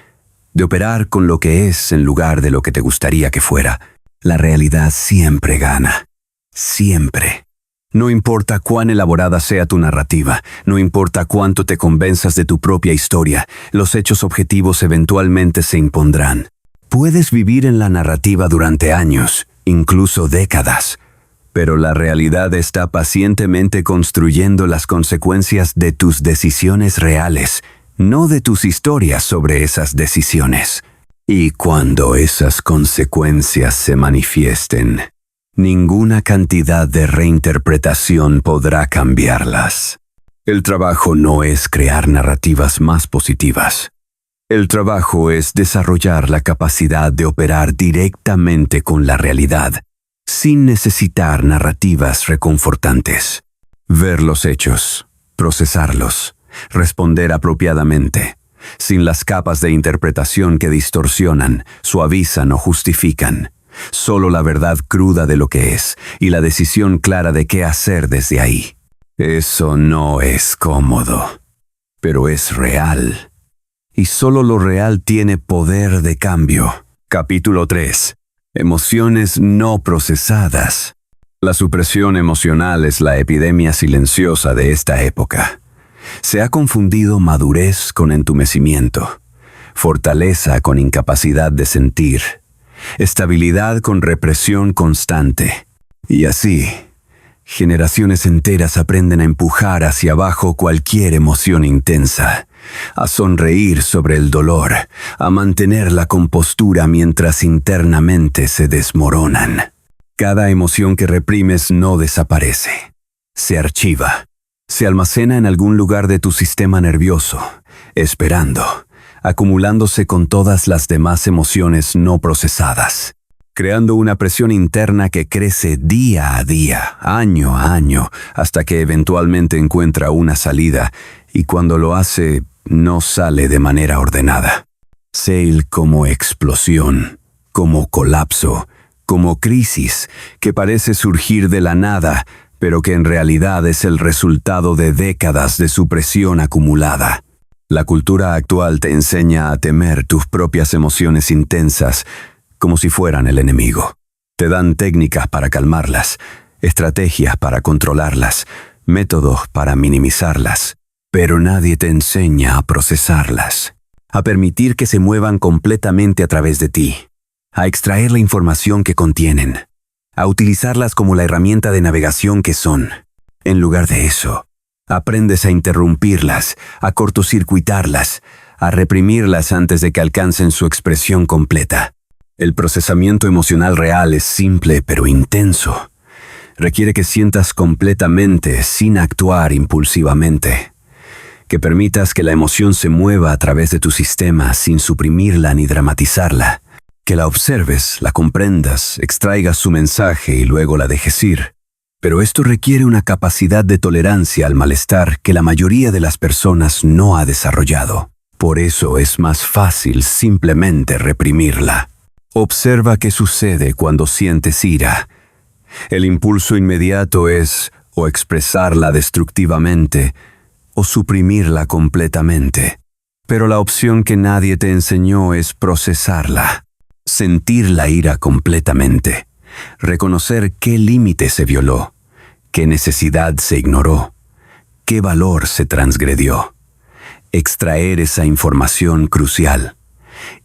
De operar con lo que es en lugar de lo que te gustaría que fuera. La realidad siempre gana. Siempre. No importa cuán elaborada sea tu narrativa, no importa cuánto te convenzas de tu propia historia, los hechos objetivos eventualmente se impondrán. Puedes vivir en la narrativa durante años, incluso décadas, pero la realidad está pacientemente construyendo las consecuencias de tus decisiones reales, no de tus historias sobre esas decisiones. Y cuando esas consecuencias se manifiesten, ninguna cantidad de reinterpretación podrá cambiarlas. El trabajo no es crear narrativas más positivas. El trabajo es desarrollar la capacidad de operar directamente con la realidad, sin necesitar narrativas reconfortantes. Ver los hechos, procesarlos, responder apropiadamente, sin las capas de interpretación que distorsionan, suavizan o justifican. Solo la verdad cruda de lo que es y la decisión clara de qué hacer desde ahí. Eso no es cómodo, pero es real. Y solo lo real tiene poder de cambio. Capítulo 3. Emociones no procesadas. La supresión emocional es la epidemia silenciosa de esta época. Se ha confundido madurez con entumecimiento, fortaleza con incapacidad de sentir, estabilidad con represión constante. Y así, generaciones enteras aprenden a empujar hacia abajo cualquier emoción intensa, a sonreír sobre el dolor, a mantener la compostura mientras internamente se desmoronan. Cada emoción que reprimes no desaparece, se archiva, se almacena en algún lugar de tu sistema nervioso, esperando, acumulándose con todas las demás emociones no procesadas, creando una presión interna que crece día a día, año a año, hasta que eventualmente encuentra una salida, y cuando lo hace, no sale de manera ordenada. Sale como explosión, como colapso, como crisis, que parece surgir de la nada, pero que en realidad es el resultado de décadas de supresión acumulada. La cultura actual te enseña a temer tus propias emociones intensas, como si fueran el enemigo. Te dan técnicas para calmarlas, estrategias para controlarlas, métodos para minimizarlas, pero nadie te enseña a procesarlas, a permitir que se muevan completamente a través de ti, a extraer la información que contienen, a utilizarlas como la herramienta de navegación que son. En lugar de eso, aprendes a interrumpirlas, a cortocircuitarlas, a reprimirlas antes de que alcancen su expresión completa. El procesamiento emocional real es simple pero intenso. Requiere que sientas completamente sin actuar impulsivamente. Que permitas que la emoción se mueva a través de tu sistema sin suprimirla ni dramatizarla. Que la observes, la comprendas, extraigas su mensaje y luego la dejes ir. Pero esto requiere una capacidad de tolerancia al malestar que la mayoría de las personas no ha desarrollado. Por eso es más fácil simplemente reprimirla. Observa qué sucede cuando sientes ira. El impulso inmediato es o expresarla destructivamente o suprimirla completamente. Pero la opción que nadie te enseñó es procesarla. Sentir la ira completamente. Reconocer qué límite se violó, qué necesidad se ignoró, qué valor se transgredió. Extraer esa información crucial.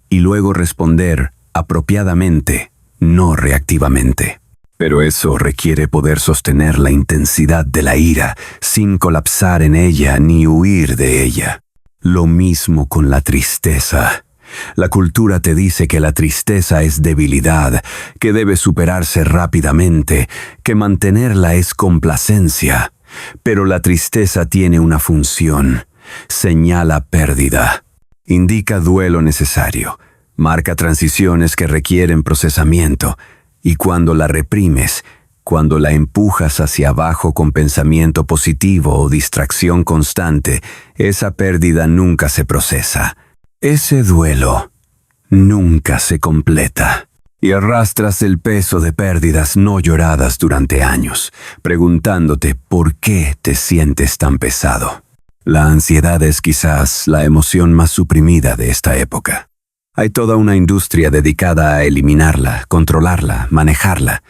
Y luego responder apropiadamente, no reactivamente. Pero eso requiere poder sostener la intensidad de la ira sin colapsar en ella ni huir de ella. Lo mismo con la tristeza. La cultura te dice que la tristeza es debilidad, que debe superarse rápidamente, que mantenerla es complacencia. Pero la tristeza tiene una función. Señala pérdida. Indica duelo necesario. Marca transiciones que requieren procesamiento. Y cuando la reprimes, cuando la empujas hacia abajo con pensamiento positivo o distracción constante, esa pérdida nunca se procesa. Ese duelo nunca se completa. Y arrastras el peso de pérdidas no lloradas durante años, preguntándote por qué te sientes tan pesado. La ansiedad es quizás la emoción más suprimida de esta época. Hay toda una industria dedicada a eliminarla, controlarla, manejarla,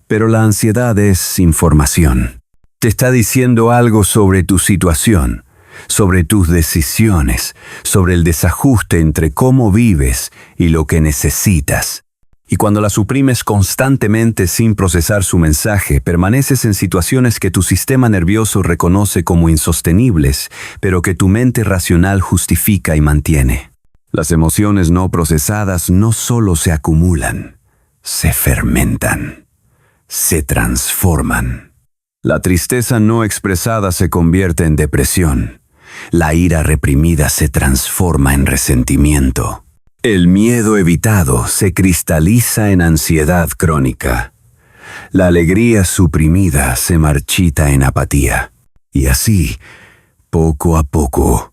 pero la ansiedad es información. Te está diciendo algo sobre tu situación, sobre tus decisiones, sobre el desajuste entre cómo vives y lo que necesitas. Y cuando la suprimes constantemente sin procesar su mensaje, permaneces en situaciones que tu sistema nervioso reconoce como insostenibles, pero que tu mente racional justifica y mantiene. Las emociones no procesadas no solo se acumulan, se fermentan, se transforman. La tristeza no expresada se convierte en depresión. La ira reprimida se transforma en resentimiento. El miedo evitado se cristaliza en ansiedad crónica. La alegría suprimida se marchita en apatía. Y así, poco a poco,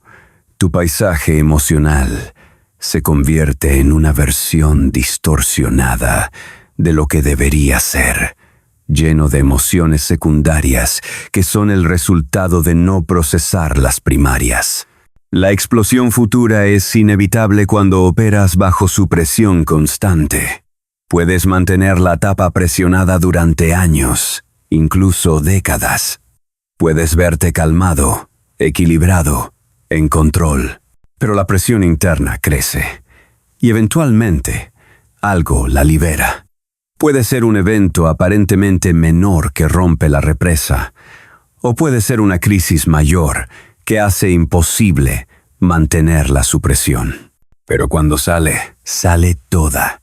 tu paisaje emocional se convierte en una versión distorsionada de lo que debería ser, lleno de emociones secundarias que son el resultado de no procesar las primarias. La explosión futura es inevitable cuando operas bajo su presión constante. Puedes mantener la tapa presionada durante años, incluso décadas. Puedes verte calmado, equilibrado, en control. Pero la presión interna crece, y eventualmente algo la libera. Puede ser un evento aparentemente menor que rompe la represa, o puede ser una crisis mayor que hace imposible mantener la supresión. Pero cuando sale toda.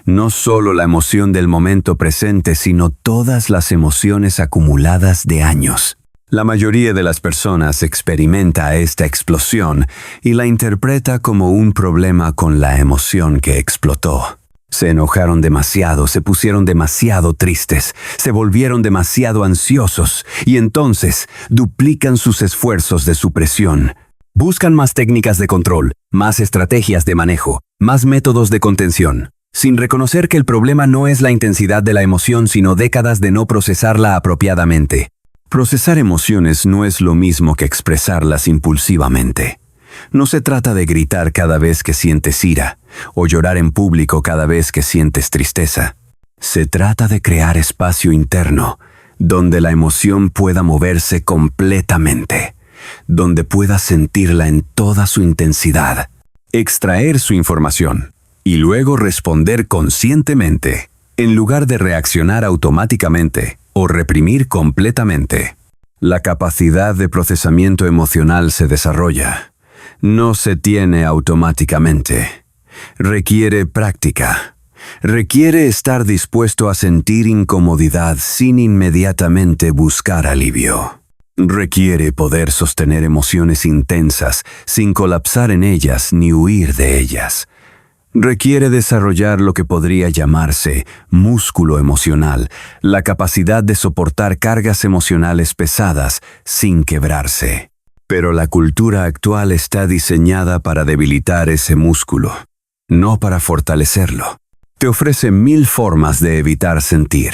No solo la emoción del momento presente, sino todas las emociones acumuladas de años. La mayoría de las personas experimenta esta explosión y la interpreta como un problema con la emoción que explotó. Se enojaron demasiado, se pusieron demasiado tristes, se volvieron demasiado ansiosos y entonces duplican sus esfuerzos de supresión. Buscan más técnicas de control, más estrategias de manejo, más métodos de contención, sin reconocer que el problema no es la intensidad de la emoción, sino décadas de no procesarla apropiadamente. Procesar emociones no es lo mismo que expresarlas impulsivamente. No se trata de gritar cada vez que sientes ira, o llorar en público cada vez que sientes tristeza. Se trata de crear espacio interno, donde la emoción pueda moverse completamente, donde puedas sentirla en toda su intensidad, extraer su información, y luego responder conscientemente, en lugar de reaccionar automáticamente o reprimir completamente. La capacidad de procesamiento emocional se desarrolla. No se tiene automáticamente. Requiere práctica. Requiere estar dispuesto a sentir incomodidad sin inmediatamente buscar alivio. Requiere poder sostener emociones intensas sin colapsar en ellas ni huir de ellas. Requiere desarrollar lo que podría llamarse músculo emocional, la capacidad de soportar cargas emocionales pesadas sin quebrarse. Pero la cultura actual está diseñada para debilitar ese músculo, no para fortalecerlo. Te ofrece 1000 formas de evitar sentir: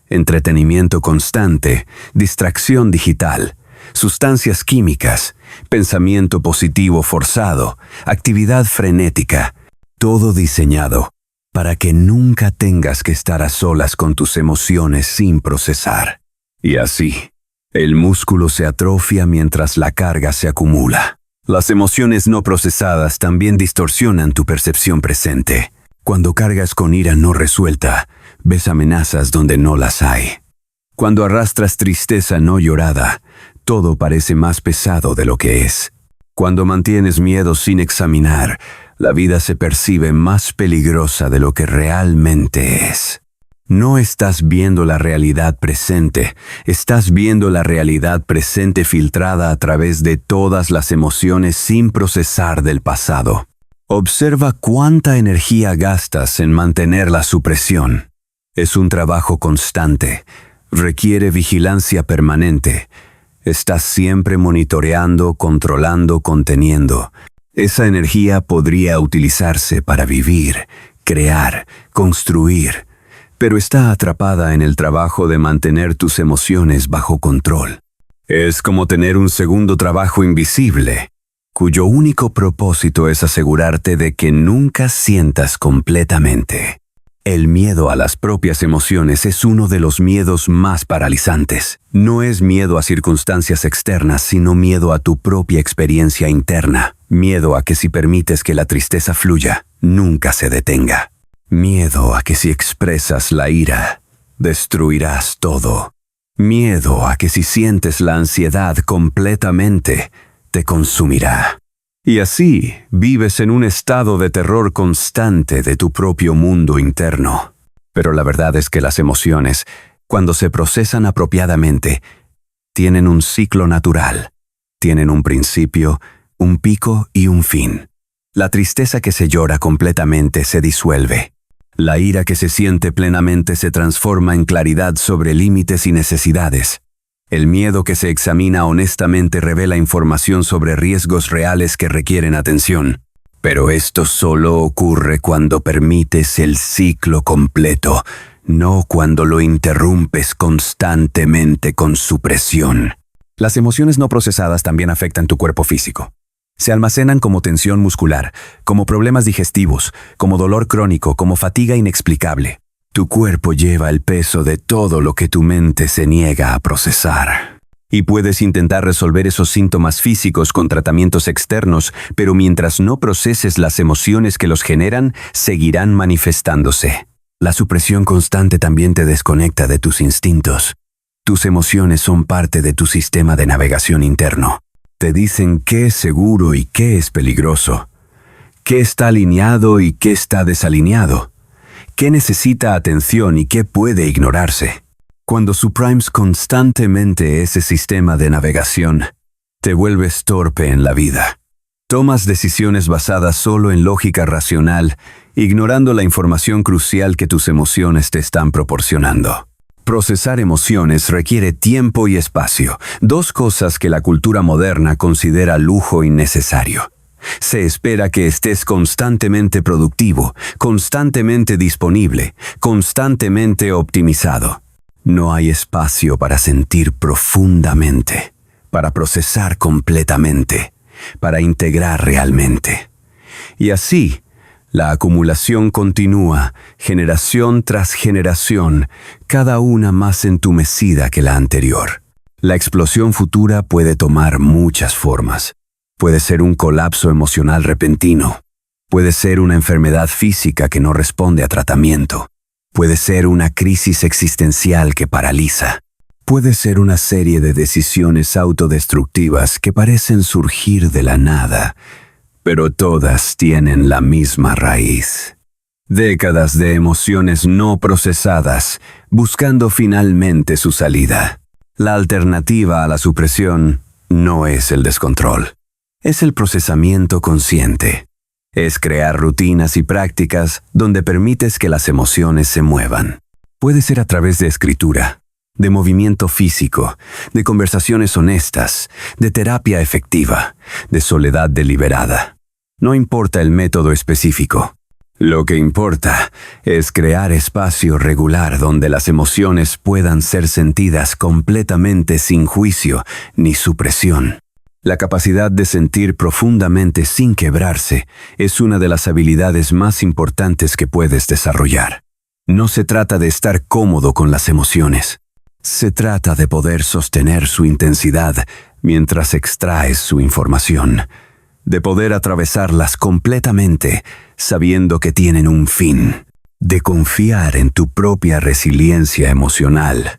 entretenimiento constante, distracción digital, sustancias químicas, pensamiento positivo forzado, actividad frenética, todo diseñado para que nunca tengas que estar a solas con tus emociones sin procesar. Y así, el músculo se atrofia mientras la carga se acumula. Las emociones no procesadas también distorsionan tu percepción presente. Cuando cargas con ira no resuelta, ves amenazas donde no las hay. Cuando arrastras tristeza no llorada, todo parece más pesado de lo que es. Cuando mantienes miedo sin examinar, la vida se percibe más peligrosa de lo que realmente es. No estás viendo la realidad presente, estás viendo la realidad presente filtrada a través de todas las emociones sin procesar del pasado. Observa cuánta energía gastas en mantener la supresión. Es un trabajo constante, requiere vigilancia permanente. Estás siempre monitoreando, controlando, conteniendo. Esa energía podría utilizarse para vivir, crear, construir, pero está atrapada en el trabajo de mantener tus emociones bajo control. Es como tener un segundo trabajo invisible, cuyo único propósito es asegurarte de que nunca sientas completamente. El miedo a las propias emociones es uno de los miedos más paralizantes. No es miedo a circunstancias externas, sino miedo a tu propia experiencia interna. Miedo a que si permites que la tristeza fluya, nunca se detenga. Miedo a que si expresas la ira, destruirás todo. Miedo a que si sientes la ansiedad completamente, te consumirá. Y así vives en un estado de terror constante de tu propio mundo interno. Pero la verdad es que las emociones, cuando se procesan apropiadamente, tienen un ciclo natural. Tienen un principio, un pico y un fin. La tristeza que se llora completamente se disuelve. La ira que se siente plenamente se transforma en claridad sobre límites y necesidades. El miedo que se examina honestamente revela información sobre riesgos reales que requieren atención. Pero esto solo ocurre cuando permites el ciclo completo, no cuando lo interrumpes constantemente con supresión. Las emociones no procesadas también afectan tu cuerpo físico. Se almacenan como tensión muscular, como problemas digestivos, como dolor crónico, como fatiga inexplicable. Tu cuerpo lleva el peso de todo lo que tu mente se niega a procesar. Y puedes intentar resolver esos síntomas físicos con tratamientos externos, pero mientras no proceses las emociones que los generan, seguirán manifestándose. La supresión constante también te desconecta de tus instintos. Tus emociones son parte de tu sistema de navegación interno. Te dicen qué es seguro y qué es peligroso, qué está alineado y qué está desalineado, qué necesita atención y qué puede ignorarse. Cuando suprimes constantemente ese sistema de navegación, te vuelves torpe en la vida. Tomas decisiones basadas solo en lógica racional, ignorando la información crucial que tus emociones te están proporcionando. Procesar emociones requiere tiempo y espacio, dos cosas que la cultura moderna considera lujo innecesario. Se espera que estés constantemente productivo, constantemente disponible, constantemente optimizado. No hay espacio para sentir profundamente, para procesar completamente, para integrar realmente. Y así, la acumulación continúa, generación tras generación, cada una más entumecida que la anterior. La explosión futura puede tomar muchas formas. Puede ser un colapso emocional repentino. Puede ser una enfermedad física que no responde a tratamiento. Puede ser una crisis existencial que paraliza. Puede ser una serie de decisiones autodestructivas que parecen surgir de la nada, pero todas tienen la misma raíz. Décadas de emociones no procesadas, buscando finalmente su salida. La alternativa a la supresión no es el descontrol, es el procesamiento consciente. Es crear rutinas y prácticas donde permites que las emociones se muevan. Puede ser a través de escritura, de movimiento físico, de conversaciones honestas, de terapia efectiva, de soledad deliberada. No importa el método específico. Lo que importa es crear espacio regular donde las emociones puedan ser sentidas completamente sin juicio ni supresión. La capacidad de sentir profundamente sin quebrarse es una de las habilidades más importantes que puedes desarrollar. No se trata de estar cómodo con las emociones. Se trata de poder sostener su intensidad mientras extraes su información. De poder atravesarlas completamente, sabiendo que tienen un fin. De confiar en tu propia resiliencia emocional,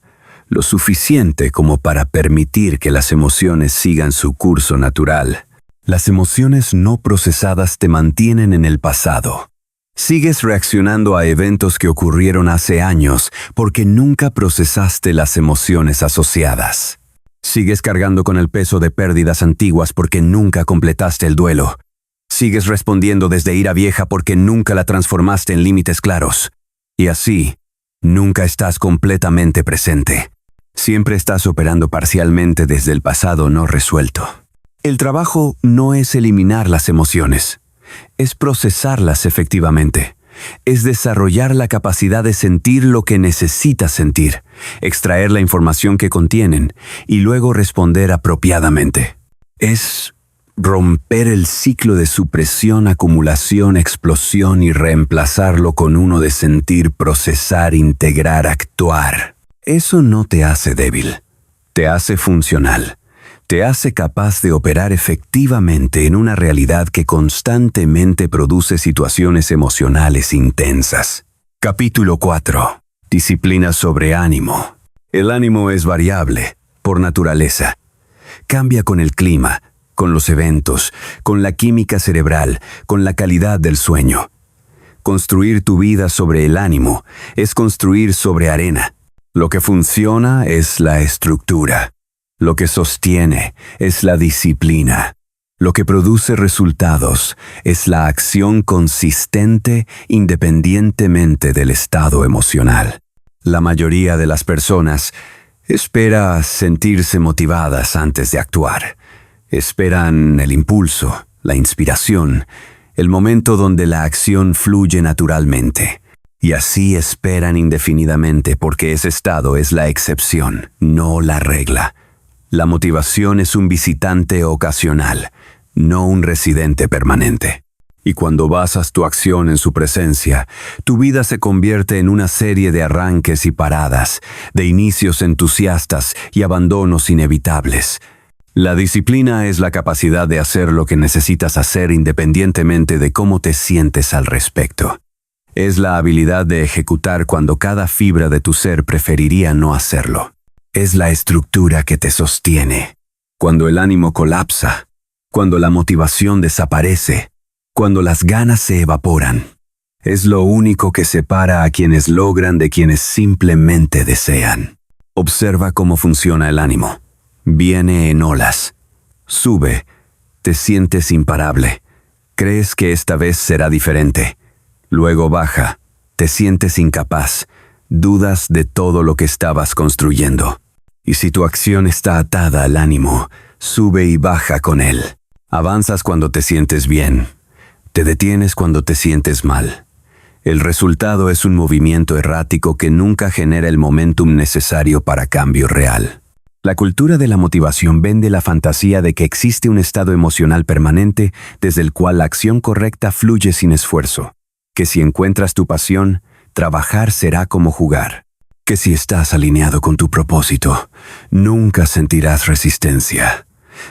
lo suficiente como para permitir que las emociones sigan su curso natural. Las emociones no procesadas te mantienen en el pasado. Sigues reaccionando a eventos que ocurrieron hace años porque nunca procesaste las emociones asociadas. Sigues cargando con el peso de pérdidas antiguas porque nunca completaste el duelo. Sigues respondiendo desde ira vieja porque nunca la transformaste en límites claros. Y así, nunca estás completamente presente. Siempre estás operando parcialmente desde el pasado no resuelto. El trabajo no es eliminar las emociones, es procesarlas efectivamente. Es desarrollar la capacidad de sentir lo que necesitas sentir, extraer la información que contienen y luego responder apropiadamente. Es romper el ciclo de supresión, acumulación, explosión y reemplazarlo con uno de sentir, procesar, integrar, actuar. Eso no te hace débil, te hace funcional. Te hace capaz de operar efectivamente en una realidad que constantemente produce situaciones emocionales intensas. Capítulo 4. Disciplina sobre ánimo. El ánimo es variable, por naturaleza. Cambia con el clima, con los eventos, con la química cerebral, con la calidad del sueño. Construir tu vida sobre el ánimo es construir sobre arena. Lo que funciona es la estructura. Lo que sostiene es la disciplina. Lo que produce resultados es la acción consistente independientemente del estado emocional. La mayoría de las personas espera sentirse motivadas antes de actuar. Esperan el impulso, la inspiración, el momento donde la acción fluye naturalmente. Y así esperan indefinidamente porque ese estado es la excepción, no la regla. La motivación es un visitante ocasional, no un residente permanente. Y cuando basas tu acción en su presencia, tu vida se convierte en una serie de arranques y paradas, de inicios entusiastas y abandonos inevitables. La disciplina es la capacidad de hacer lo que necesitas hacer independientemente de cómo te sientes al respecto. Es la habilidad de ejecutar cuando cada fibra de tu ser preferiría no hacerlo. Es la estructura que te sostiene. Cuando el ánimo colapsa, cuando la motivación desaparece, cuando las ganas se evaporan. Es lo único que separa a quienes logran de quienes simplemente desean. Observa cómo funciona el ánimo. Viene en olas. Sube. Te sientes imparable. Crees que esta vez será diferente. Luego baja. Te sientes incapaz. Dudas de todo lo que estabas construyendo. Y si tu acción está atada al ánimo, sube y baja con él. Avanzas cuando te sientes bien. Te detienes cuando te sientes mal. El resultado es un movimiento errático que nunca genera el momentum necesario para cambio real. La cultura de la motivación vende la fantasía de que existe un estado emocional permanente desde el cual la acción correcta fluye sin esfuerzo. Que si encuentras tu pasión, trabajar será como jugar. Que si estás alineado con tu propósito, nunca sentirás resistencia.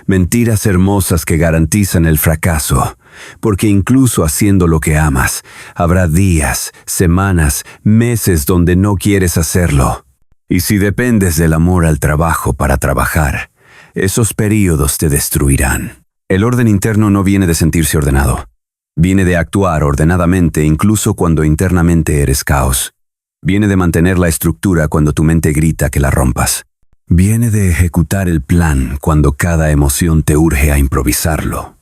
Mentiras hermosas que garantizan el fracaso, porque incluso haciendo lo que amas, habrá días, semanas, meses donde no quieres hacerlo. Y si dependes del amor al trabajo para trabajar, esos períodos te destruirán. El orden interno no viene de sentirse ordenado. Viene de actuar ordenadamente incluso cuando internamente eres caos. Viene de mantener la estructura cuando tu mente grita que la rompas. Viene de ejecutar el plan cuando cada emoción te urge a improvisarlo.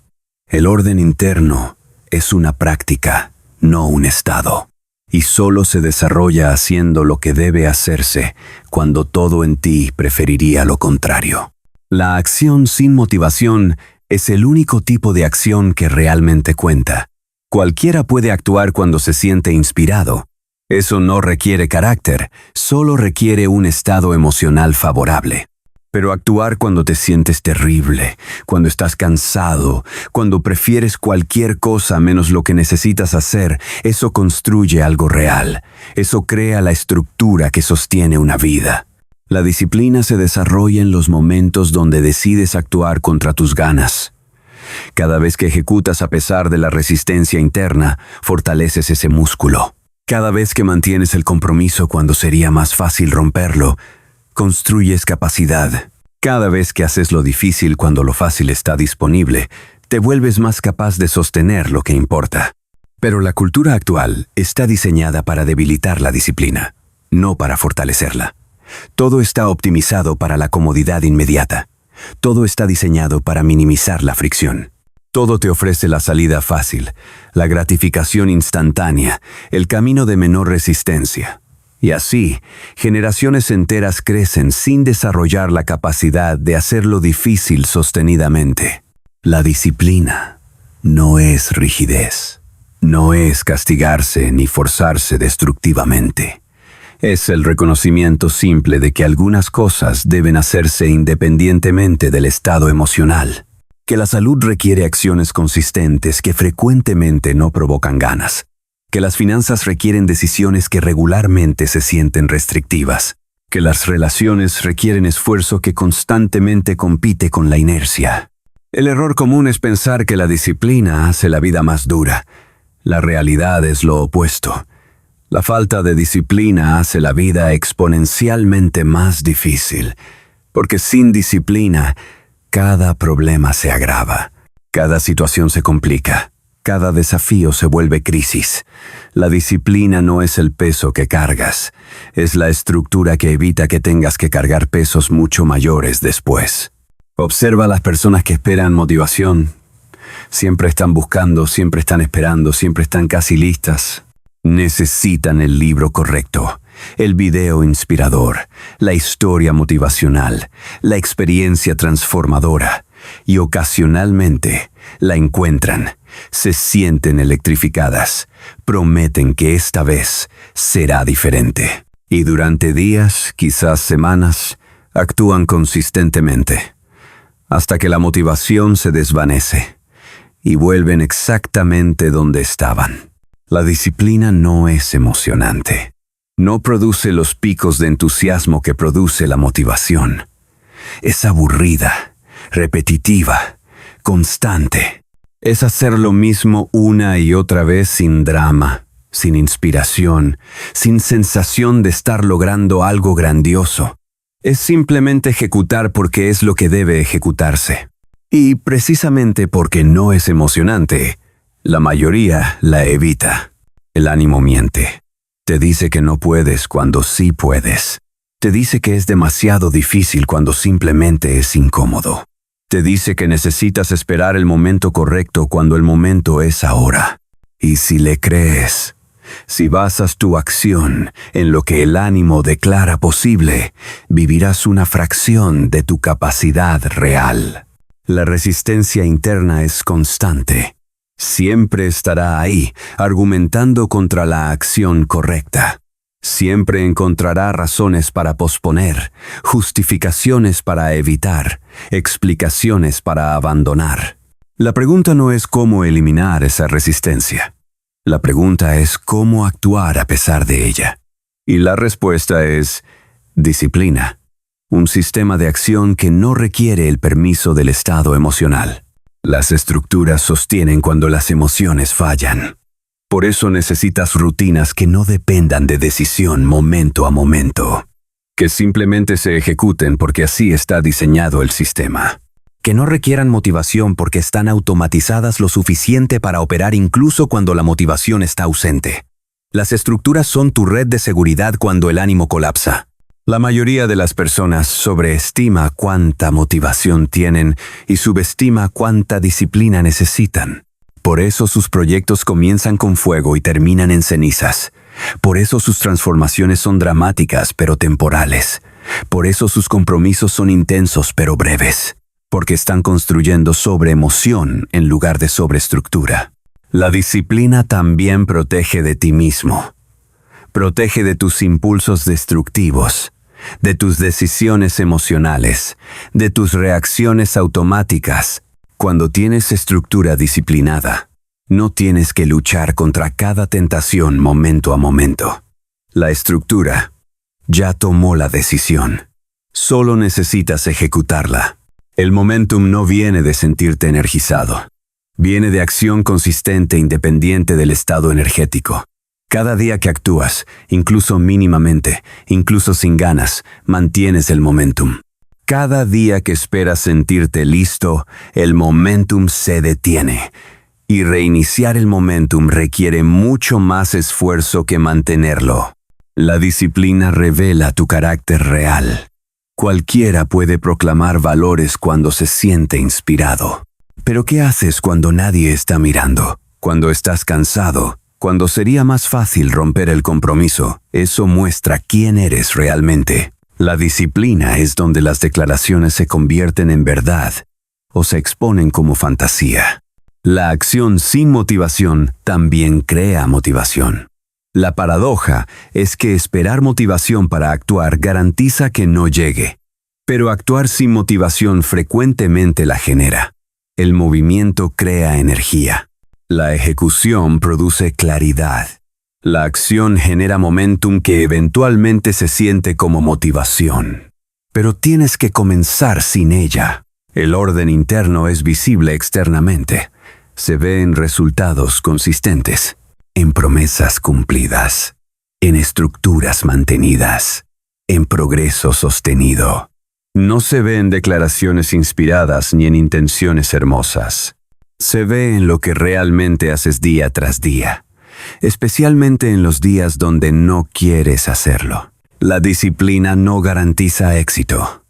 El orden interno es una práctica, no un estado. Y solo se desarrolla haciendo lo que debe hacerse cuando todo en ti preferiría lo contrario. La acción sin motivación es el único tipo de acción que realmente cuenta. Cualquiera puede actuar cuando se siente inspirado. Eso no requiere carácter, solo requiere un estado emocional favorable. Pero actuar cuando te sientes terrible, cuando estás cansado, cuando prefieres cualquier cosa menos lo que necesitas hacer, eso construye algo real. Eso crea la estructura que sostiene una vida. La disciplina se desarrolla en los momentos donde decides actuar contra tus ganas. Cada vez que ejecutas a pesar de la resistencia interna, fortaleces ese músculo. Cada vez que mantienes el compromiso cuando sería más fácil romperlo, construyes capacidad. Cada vez que haces lo difícil cuando lo fácil está disponible, te vuelves más capaz de sostener lo que importa. Pero la cultura actual está diseñada para debilitar la disciplina, no para fortalecerla. Todo está optimizado para la comodidad inmediata. Todo está diseñado para minimizar la fricción. Todo te ofrece la salida fácil, la gratificación instantánea, el camino de menor resistencia. Y así, generaciones enteras crecen sin desarrollar la capacidad de hacer lo difícil sostenidamente. La disciplina no es rigidez, no es castigarse ni forzarse destructivamente. Es el reconocimiento simple de que algunas cosas deben hacerse independientemente del estado emocional. Que la salud requiere acciones consistentes que frecuentemente no provocan ganas. Que las finanzas requieren decisiones que regularmente se sienten restrictivas. que las relaciones requieren esfuerzo que constantemente compite con la inercia. El error común es pensar que la disciplina hace la vida más dura. La realidad es lo opuesto. La falta de disciplina hace la vida exponencialmente más difícil, porque sin disciplina, cada problema se agrava, cada situación se complica, cada desafío se vuelve crisis. La disciplina no es el peso que cargas, es la estructura que evita que tengas que cargar pesos mucho mayores después. Observa a las personas que esperan motivación. Siempre están buscando, siempre están esperando, siempre están casi listas. Necesitan el libro correcto, el video inspirador, la historia motivacional, la experiencia transformadora, y ocasionalmente la encuentran, se sienten electrificadas, prometen que esta vez será diferente. Y durante días, quizás semanas, actúan consistentemente, hasta que la motivación se desvanece y vuelven exactamente donde estaban. La disciplina no es emocionante. No produce los picos de entusiasmo que produce la motivación. Es aburrida, repetitiva, constante. Es hacer lo mismo una y otra vez sin drama, sin inspiración, sin sensación de estar logrando algo grandioso. Es simplemente ejecutar porque es lo que debe ejecutarse. Y precisamente porque no es emocionante, la mayoría la evita. El ánimo miente. Te dice que no puedes cuando sí puedes. Te dice que es demasiado difícil cuando simplemente es incómodo. Te dice que necesitas esperar el momento correcto cuando el momento es ahora. Y si le crees, si basas tu acción en lo que el ánimo declara posible, vivirás una fracción de tu capacidad real. La resistencia interna es constante. Siempre estará ahí, argumentando contra la acción correcta. Siempre encontrará razones para posponer, justificaciones para evitar, explicaciones para abandonar. La pregunta no es cómo eliminar esa resistencia. La pregunta es cómo actuar a pesar de ella. Y la respuesta es disciplina. Un sistema de acción que no requiere el permiso del estado emocional. Las estructuras sostienen cuando las emociones fallan. Por eso necesitas rutinas que no dependan de decisión momento a momento. Que simplemente se ejecuten porque así está diseñado el sistema. Que no requieran motivación porque están automatizadas lo suficiente para operar incluso cuando la motivación está ausente. Las estructuras son tu red de seguridad cuando el ánimo colapsa. La mayoría de las personas sobreestima cuánta motivación tienen y subestima cuánta disciplina necesitan. Por eso sus proyectos comienzan con fuego y terminan en cenizas. Por eso sus transformaciones son dramáticas pero temporales. Por eso sus compromisos son intensos pero breves. Porque están construyendo sobre emoción en lugar de sobreestructura. La disciplina también protege de ti mismo. Protege de tus impulsos destructivos, de tus decisiones emocionales, de tus reacciones automáticas. Cuando tienes estructura disciplinada, no tienes que luchar contra cada tentación momento a momento. La estructura ya tomó la decisión. Solo necesitas ejecutarla. El momentum no viene de sentirte energizado. Viene de acción consistente independiente del estado energético. Cada día que actúas, incluso mínimamente, incluso sin ganas, mantienes el momentum. Cada día que esperas sentirte listo, el momentum se detiene. Y reiniciar el momentum requiere mucho más esfuerzo que mantenerlo. La disciplina revela tu carácter real. Cualquiera puede proclamar valores cuando se siente inspirado. Pero ¿qué haces cuando nadie está mirando? Cuando estás cansado, cuando sería más fácil romper el compromiso. Eso muestra quién eres realmente. La disciplina es donde las declaraciones se convierten en verdad o se exponen como fantasía. La acción sin motivación también crea motivación. La paradoja es que esperar motivación para actuar garantiza que no llegue, pero actuar sin motivación frecuentemente la genera. El movimiento crea energía. La ejecución produce claridad. La acción genera momentum que eventualmente se siente como motivación. Pero tienes que comenzar sin ella. El orden interno es visible externamente. Se ve en resultados consistentes, en promesas cumplidas, en estructuras mantenidas, en progreso sostenido. No se ve en declaraciones inspiradas ni en intenciones hermosas. Se ve en lo que realmente haces día tras día, especialmente en los días donde no quieres hacerlo. La disciplina no garantiza éxito,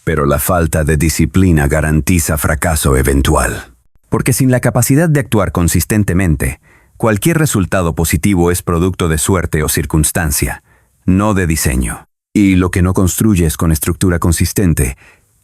pero la falta de disciplina garantiza fracaso eventual. Porque sin la capacidad de actuar consistentemente, cualquier resultado positivo es producto de suerte o circunstancia, no de diseño. Y lo que no construyes con estructura consistente,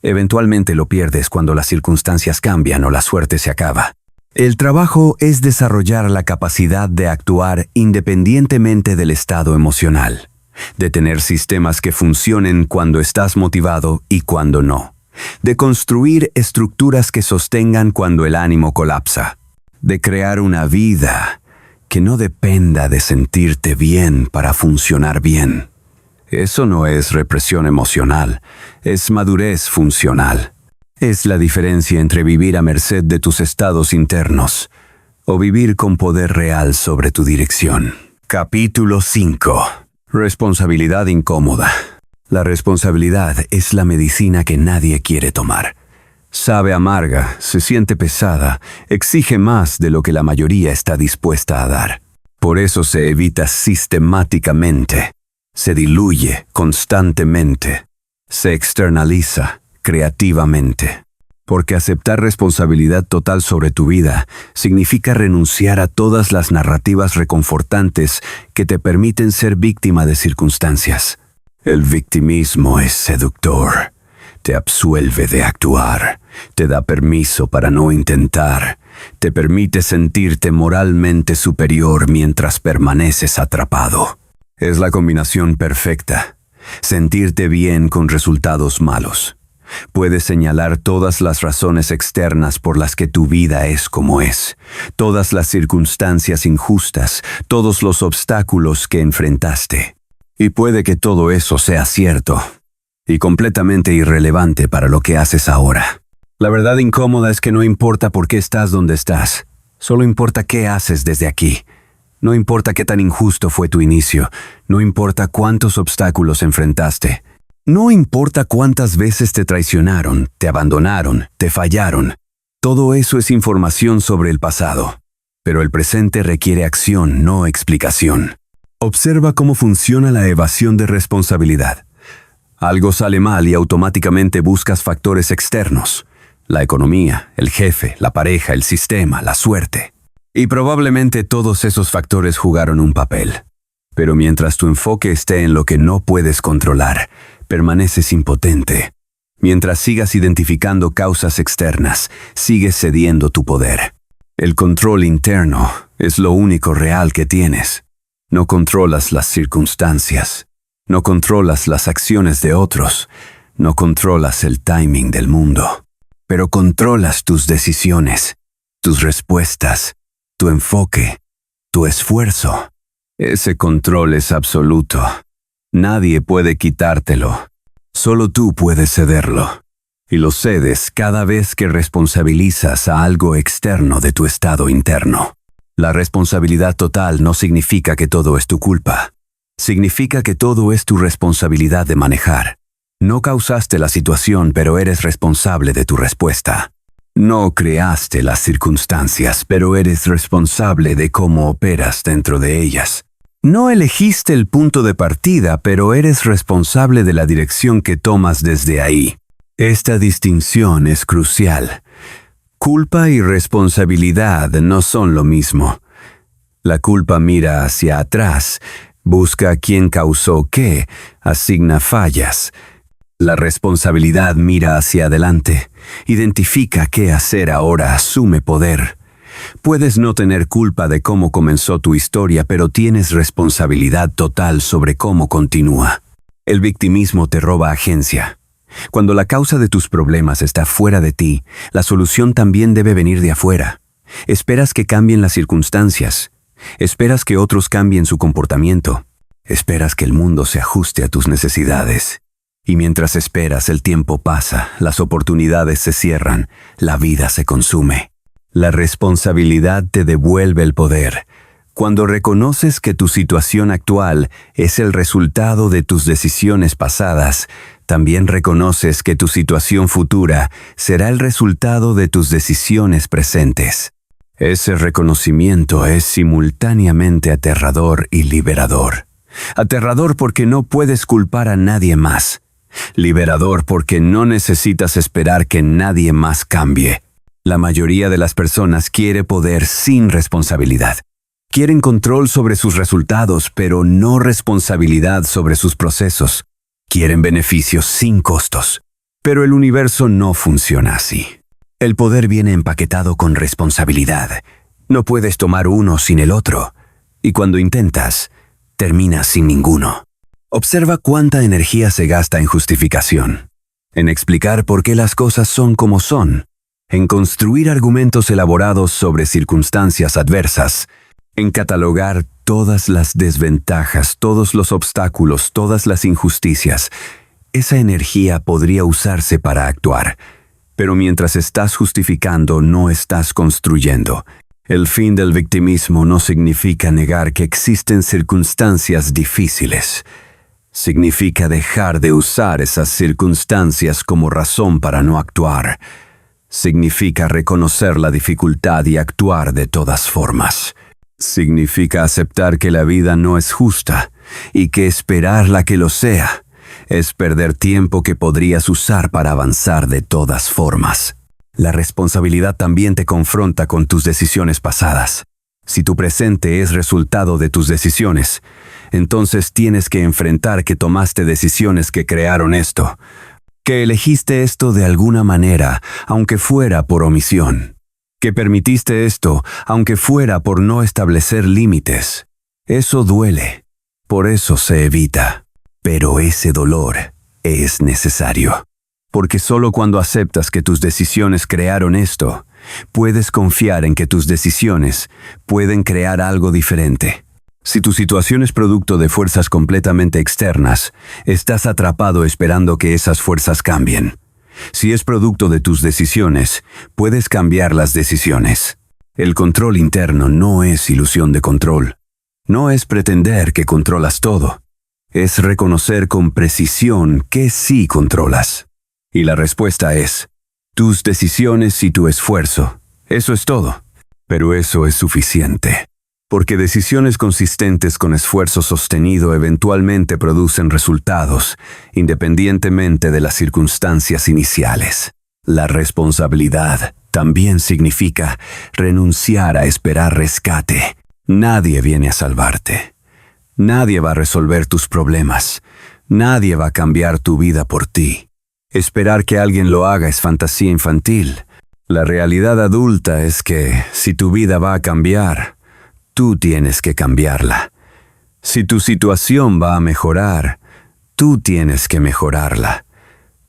eventualmente lo pierdes cuando las circunstancias cambian o la suerte se acaba. El trabajo es desarrollar la capacidad de actuar independientemente del estado emocional, de tener sistemas que funcionen cuando estás motivado y cuando no, de construir estructuras que sostengan cuando el ánimo colapsa, de crear una vida que no dependa de sentirte bien para funcionar bien. Eso no es represión emocional, es madurez funcional. Es la diferencia entre vivir a merced de tus estados internos o vivir con poder real sobre tu dirección. Capítulo 5. Responsabilidad incómoda. La responsabilidad es la medicina que nadie quiere tomar. Sabe amarga, se siente pesada, exige más de lo que la mayoría está dispuesta a dar. Por eso se evita sistemáticamente. Se diluye constantemente, se externaliza creativamente. Porque aceptar responsabilidad total sobre tu vida significa renunciar a todas las narrativas reconfortantes que te permiten ser víctima de circunstancias. El victimismo es seductor, te absuelve de actuar, te da permiso para no intentar, te permite sentirte moralmente superior mientras permaneces atrapado. Es la combinación perfecta. Sentirte bien con resultados malos. Puedes señalar todas las razones externas por las que tu vida es como es, todas las circunstancias injustas, todos los obstáculos que enfrentaste. Y puede que todo eso sea cierto, y completamente irrelevante para lo que haces ahora. La verdad incómoda es que no importa por qué estás donde estás, solo importa qué haces desde aquí. No importa qué tan injusto fue tu inicio, no importa cuántos obstáculos enfrentaste, no importa cuántas veces te traicionaron, te abandonaron, te fallaron. Todo eso es información sobre el pasado, pero el presente requiere acción, no explicación. Observa cómo funciona la evasión de responsabilidad. Algo sale mal y automáticamente buscas factores externos. La economía, el jefe, la pareja, el sistema, la suerte. Y probablemente todos esos factores jugaron un papel. Pero mientras tu enfoque esté en lo que no puedes controlar, permaneces impotente. Mientras sigas identificando causas externas, sigues cediendo tu poder. El control interno es lo único real que tienes. No controlas las circunstancias. No controlas las acciones de otros. No controlas el timing del mundo. Pero controlas tus decisiones, tus respuestas, tu enfoque, tu esfuerzo. Ese control es absoluto. Nadie puede quitártelo. Solo tú puedes cederlo. Y lo cedes cada vez que responsabilizas a algo externo de tu estado interno. La responsabilidad total no significa que todo es tu culpa. Significa que todo es tu responsabilidad de manejar. No causaste la situación, pero eres responsable de tu respuesta. No creaste las circunstancias, pero eres responsable de cómo operas dentro de ellas. No elegiste el punto de partida, pero eres responsable de la dirección que tomas desde ahí. Esta distinción es crucial. Culpa y responsabilidad no son lo mismo. La culpa mira hacia atrás, busca quién causó qué, asigna fallas. La responsabilidad mira hacia adelante, identifica qué hacer ahora, asume poder. Puedes no tener culpa de cómo comenzó tu historia, pero tienes responsabilidad total sobre cómo continúa. El victimismo te roba agencia. Cuando la causa de tus problemas está fuera de ti, la solución también debe venir de afuera. Esperas que cambien las circunstancias. Esperas que otros cambien su comportamiento. Esperas que el mundo se ajuste a tus necesidades. Y mientras esperas, el tiempo pasa, las oportunidades se cierran, la vida se consume. La responsabilidad te devuelve el poder. Cuando reconoces que tu situación actual es el resultado de tus decisiones pasadas, también reconoces que tu situación futura será el resultado de tus decisiones presentes. Ese reconocimiento es simultáneamente aterrador y liberador. Aterrador porque no puedes culpar a nadie más. Liberador porque no necesitas esperar que nadie más cambie. La mayoría de las personas quiere poder sin responsabilidad. Quieren control sobre sus resultados, pero no responsabilidad sobre sus procesos. Quieren beneficios sin costos. Pero el universo no funciona así. El poder viene empaquetado con responsabilidad. No puedes tomar uno sin el otro. Y cuando intentas, terminas sin ninguno. Observa cuánta energía se gasta en justificación, en explicar por qué las cosas son como son, en construir argumentos elaborados sobre circunstancias adversas, en catalogar todas las desventajas, todos los obstáculos, todas las injusticias. Esa energía podría usarse para actuar, pero mientras estás justificando no estás construyendo. El fin del victimismo no significa negar que existen circunstancias difíciles. Significa dejar de usar esas circunstancias como razón para no actuar. Significa reconocer la dificultad y actuar de todas formas. Significa aceptar que la vida no es justa y que esperarla que lo sea es perder tiempo que podrías usar para avanzar de todas formas. La responsabilidad también te confronta con tus decisiones pasadas. Si tu presente es resultado de tus decisiones, entonces tienes que enfrentar que tomaste decisiones que crearon esto, que elegiste esto de alguna manera, aunque fuera por omisión, que permitiste esto, aunque fuera por no establecer límites. Eso duele, por eso se evita, pero ese dolor es necesario, porque solo cuando aceptas que tus decisiones crearon esto, puedes confiar en que tus decisiones pueden crear algo diferente. Si tu situación es producto de fuerzas completamente externas, estás atrapado esperando que esas fuerzas cambien. Si es producto de tus decisiones, puedes cambiar las decisiones. El control interno no es ilusión de control. No es pretender que controlas todo. Es reconocer con precisión que sí controlas. Y la respuesta es: tus decisiones y tu esfuerzo. Eso es todo. Pero eso es suficiente. Porque decisiones consistentes con esfuerzo sostenido eventualmente producen resultados, independientemente de las circunstancias iniciales. La responsabilidad también significa renunciar a esperar rescate. Nadie viene a salvarte. Nadie va a resolver tus problemas. Nadie va a cambiar tu vida por ti. Esperar que alguien lo haga es fantasía infantil. La realidad adulta es que, si tu vida va a cambiar, tú tienes que cambiarla. Si tu situación va a mejorar, tú tienes que mejorarla.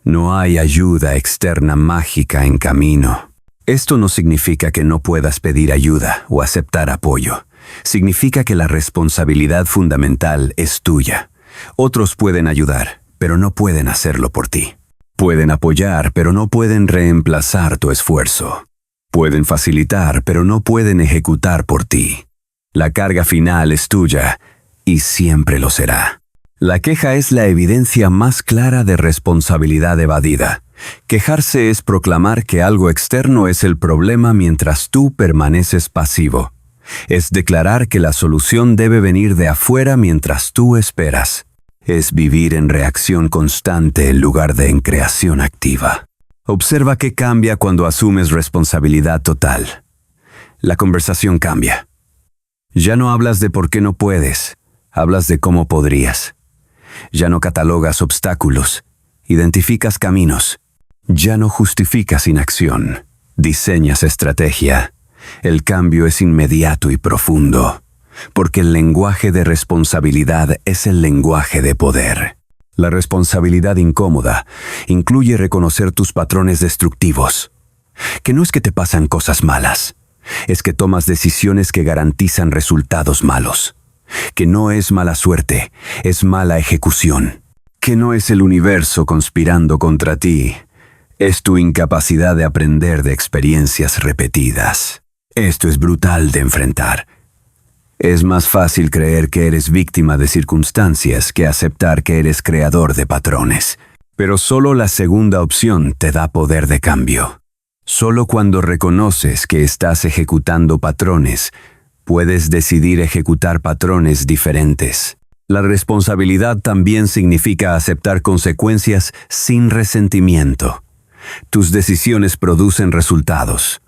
No hay ayuda externa mágica en camino. Esto no significa que no puedas pedir ayuda o aceptar apoyo. Significa que la responsabilidad fundamental es tuya. Otros pueden ayudar, pero no pueden hacerlo por ti. Pueden apoyar, pero no pueden reemplazar tu esfuerzo. Pueden facilitar, pero no pueden ejecutar por ti. La carga final es tuya, y siempre lo será. La queja es la evidencia más clara de responsabilidad evadida. Quejarse es proclamar que algo externo es el problema mientras tú permaneces pasivo. Es declarar que la solución debe venir de afuera mientras tú esperas. Es vivir en reacción constante en lugar de en creación activa. Observa qué cambia cuando asumes responsabilidad total. La conversación cambia. Ya no hablas de por qué no puedes, hablas de cómo podrías. Ya no catalogas obstáculos, identificas caminos. Ya no justificas inacción, diseñas estrategia. El cambio es inmediato y profundo, porque el lenguaje de responsabilidad es el lenguaje de poder. La responsabilidad incómoda incluye reconocer tus patrones destructivos, que no es que te pasan cosas malas, es que tomas decisiones que garantizan resultados malos. Que no es mala suerte, es mala ejecución. Que no es el universo conspirando contra ti, es tu incapacidad de aprender de experiencias repetidas. Esto es brutal de enfrentar. Es más fácil creer que eres víctima de circunstancias que aceptar que eres creador de patrones. Pero solo la segunda opción te da poder de cambio. Solo cuando reconoces que estás ejecutando patrones, puedes decidir ejecutar patrones diferentes. La responsabilidad también significa aceptar consecuencias sin resentimiento. Tus decisiones producen resultados.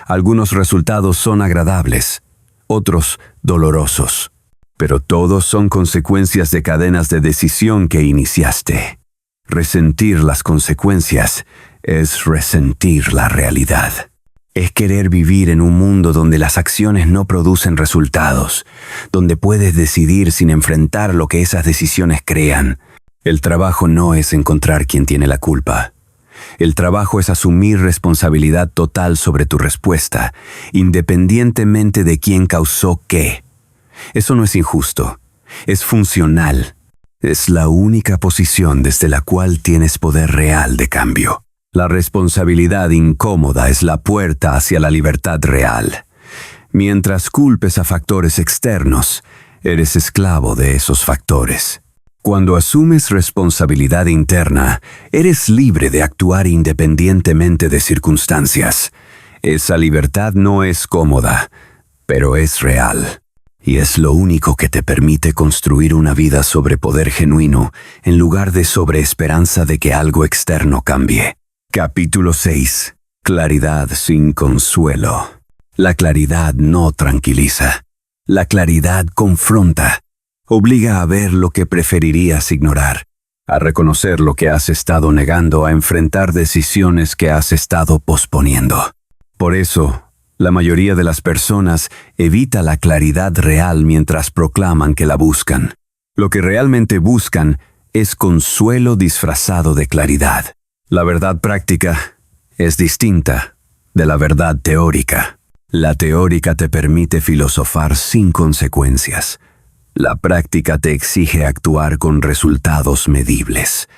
Algunos resultados son agradables, otros dolorosos, pero todos son consecuencias de cadenas de decisión que iniciaste. Resentir las consecuencias es resentir la realidad. Es querer vivir en un mundo donde las acciones no producen resultados, donde puedes decidir sin enfrentar lo que esas decisiones crean. El trabajo no es encontrar quién tiene la culpa. El trabajo es asumir responsabilidad total sobre tu respuesta, independientemente de quién causó qué. Eso no es injusto, es funcional. Es la única posición desde la cual tienes poder real de cambio. La responsabilidad incómoda es la puerta hacia la libertad real. Mientras culpes a factores externos, eres esclavo de esos factores. Cuando asumes responsabilidad interna, eres libre de actuar independientemente de circunstancias. Esa libertad no es cómoda, pero es real. Y es lo único que te permite construir una vida sobre poder genuino, en lugar de sobre esperanza de que algo externo cambie. Capítulo 6. Claridad sin consuelo. La claridad no tranquiliza. La claridad confronta. Obliga a ver lo que preferirías ignorar, a reconocer lo que has estado negando, a enfrentar decisiones que has estado posponiendo. Por eso, la mayoría de las personas evita la claridad real mientras proclaman que la buscan. Lo que realmente buscan es consuelo disfrazado de claridad. La verdad práctica es distinta de la verdad teórica. La teórica te permite filosofar sin consecuencias. La práctica te exige actuar con resultados medibles.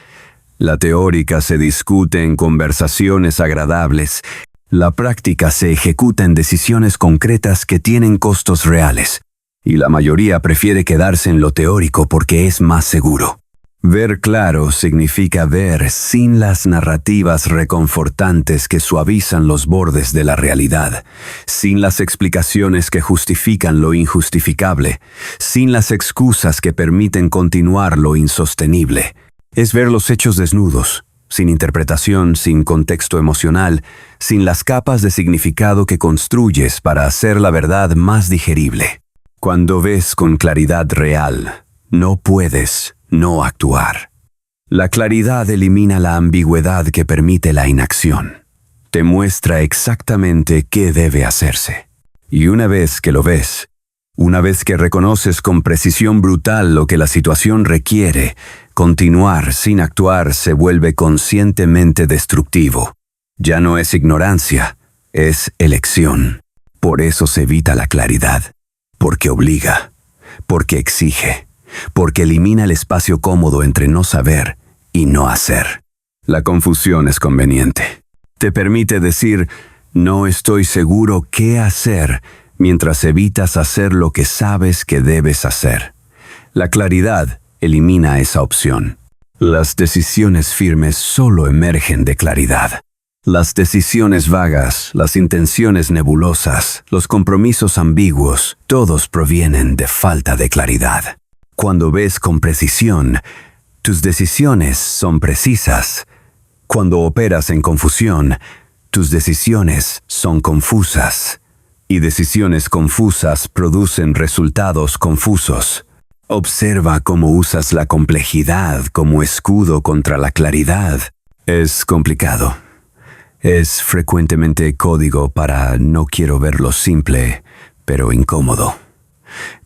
La teórica se discute en conversaciones agradables. La práctica se ejecuta en decisiones concretas que tienen costos reales. Y la mayoría prefiere quedarse en lo teórico porque es más seguro. Ver claro significa ver sin las narrativas reconfortantes que suavizan los bordes de la realidad, sin las explicaciones que justifican lo injustificable, sin las excusas que permiten continuar lo insostenible. Es ver los hechos desnudos, sin interpretación, sin contexto emocional, sin las capas de significado que construyes para hacer la verdad más digerible. Cuando ves con claridad real, no puedes no actuar. La claridad elimina la ambigüedad que permite la inacción. Te muestra exactamente qué debe hacerse. Y una vez que lo ves, una vez que reconoces con precisión brutal lo que la situación requiere, continuar sin actuar se vuelve conscientemente destructivo. Ya no es ignorancia, es elección. Por eso se evita la claridad, porque obliga, porque exige, porque elimina el espacio cómodo entre no saber y no hacer. La confusión es conveniente. Te permite decir, no estoy seguro qué hacer, mientras evitas hacer lo que sabes que debes hacer. La claridad elimina esa opción. Las decisiones firmes solo emergen de claridad. Las decisiones vagas, las intenciones nebulosas, los compromisos ambiguos, todos provienen de falta de claridad. Cuando ves con precisión, tus decisiones son precisas. Cuando operas en confusión, tus decisiones son confusas. Y decisiones confusas producen resultados confusos. Observa cómo usas la complejidad como escudo contra la claridad. Es complicado. Es frecuentemente código para no quiero verlo simple, pero incómodo.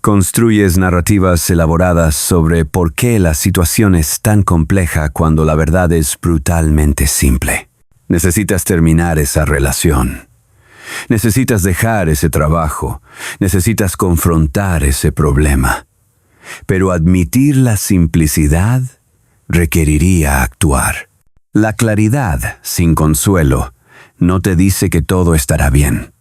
Construyes narrativas elaboradas sobre por qué la situación es tan compleja cuando la verdad es brutalmente simple. Necesitas terminar esa relación. Necesitas dejar ese trabajo, necesitas confrontar ese problema. Pero admitir la simplicidad requeriría actuar. La claridad, sin consuelo, no te dice que todo estará bien.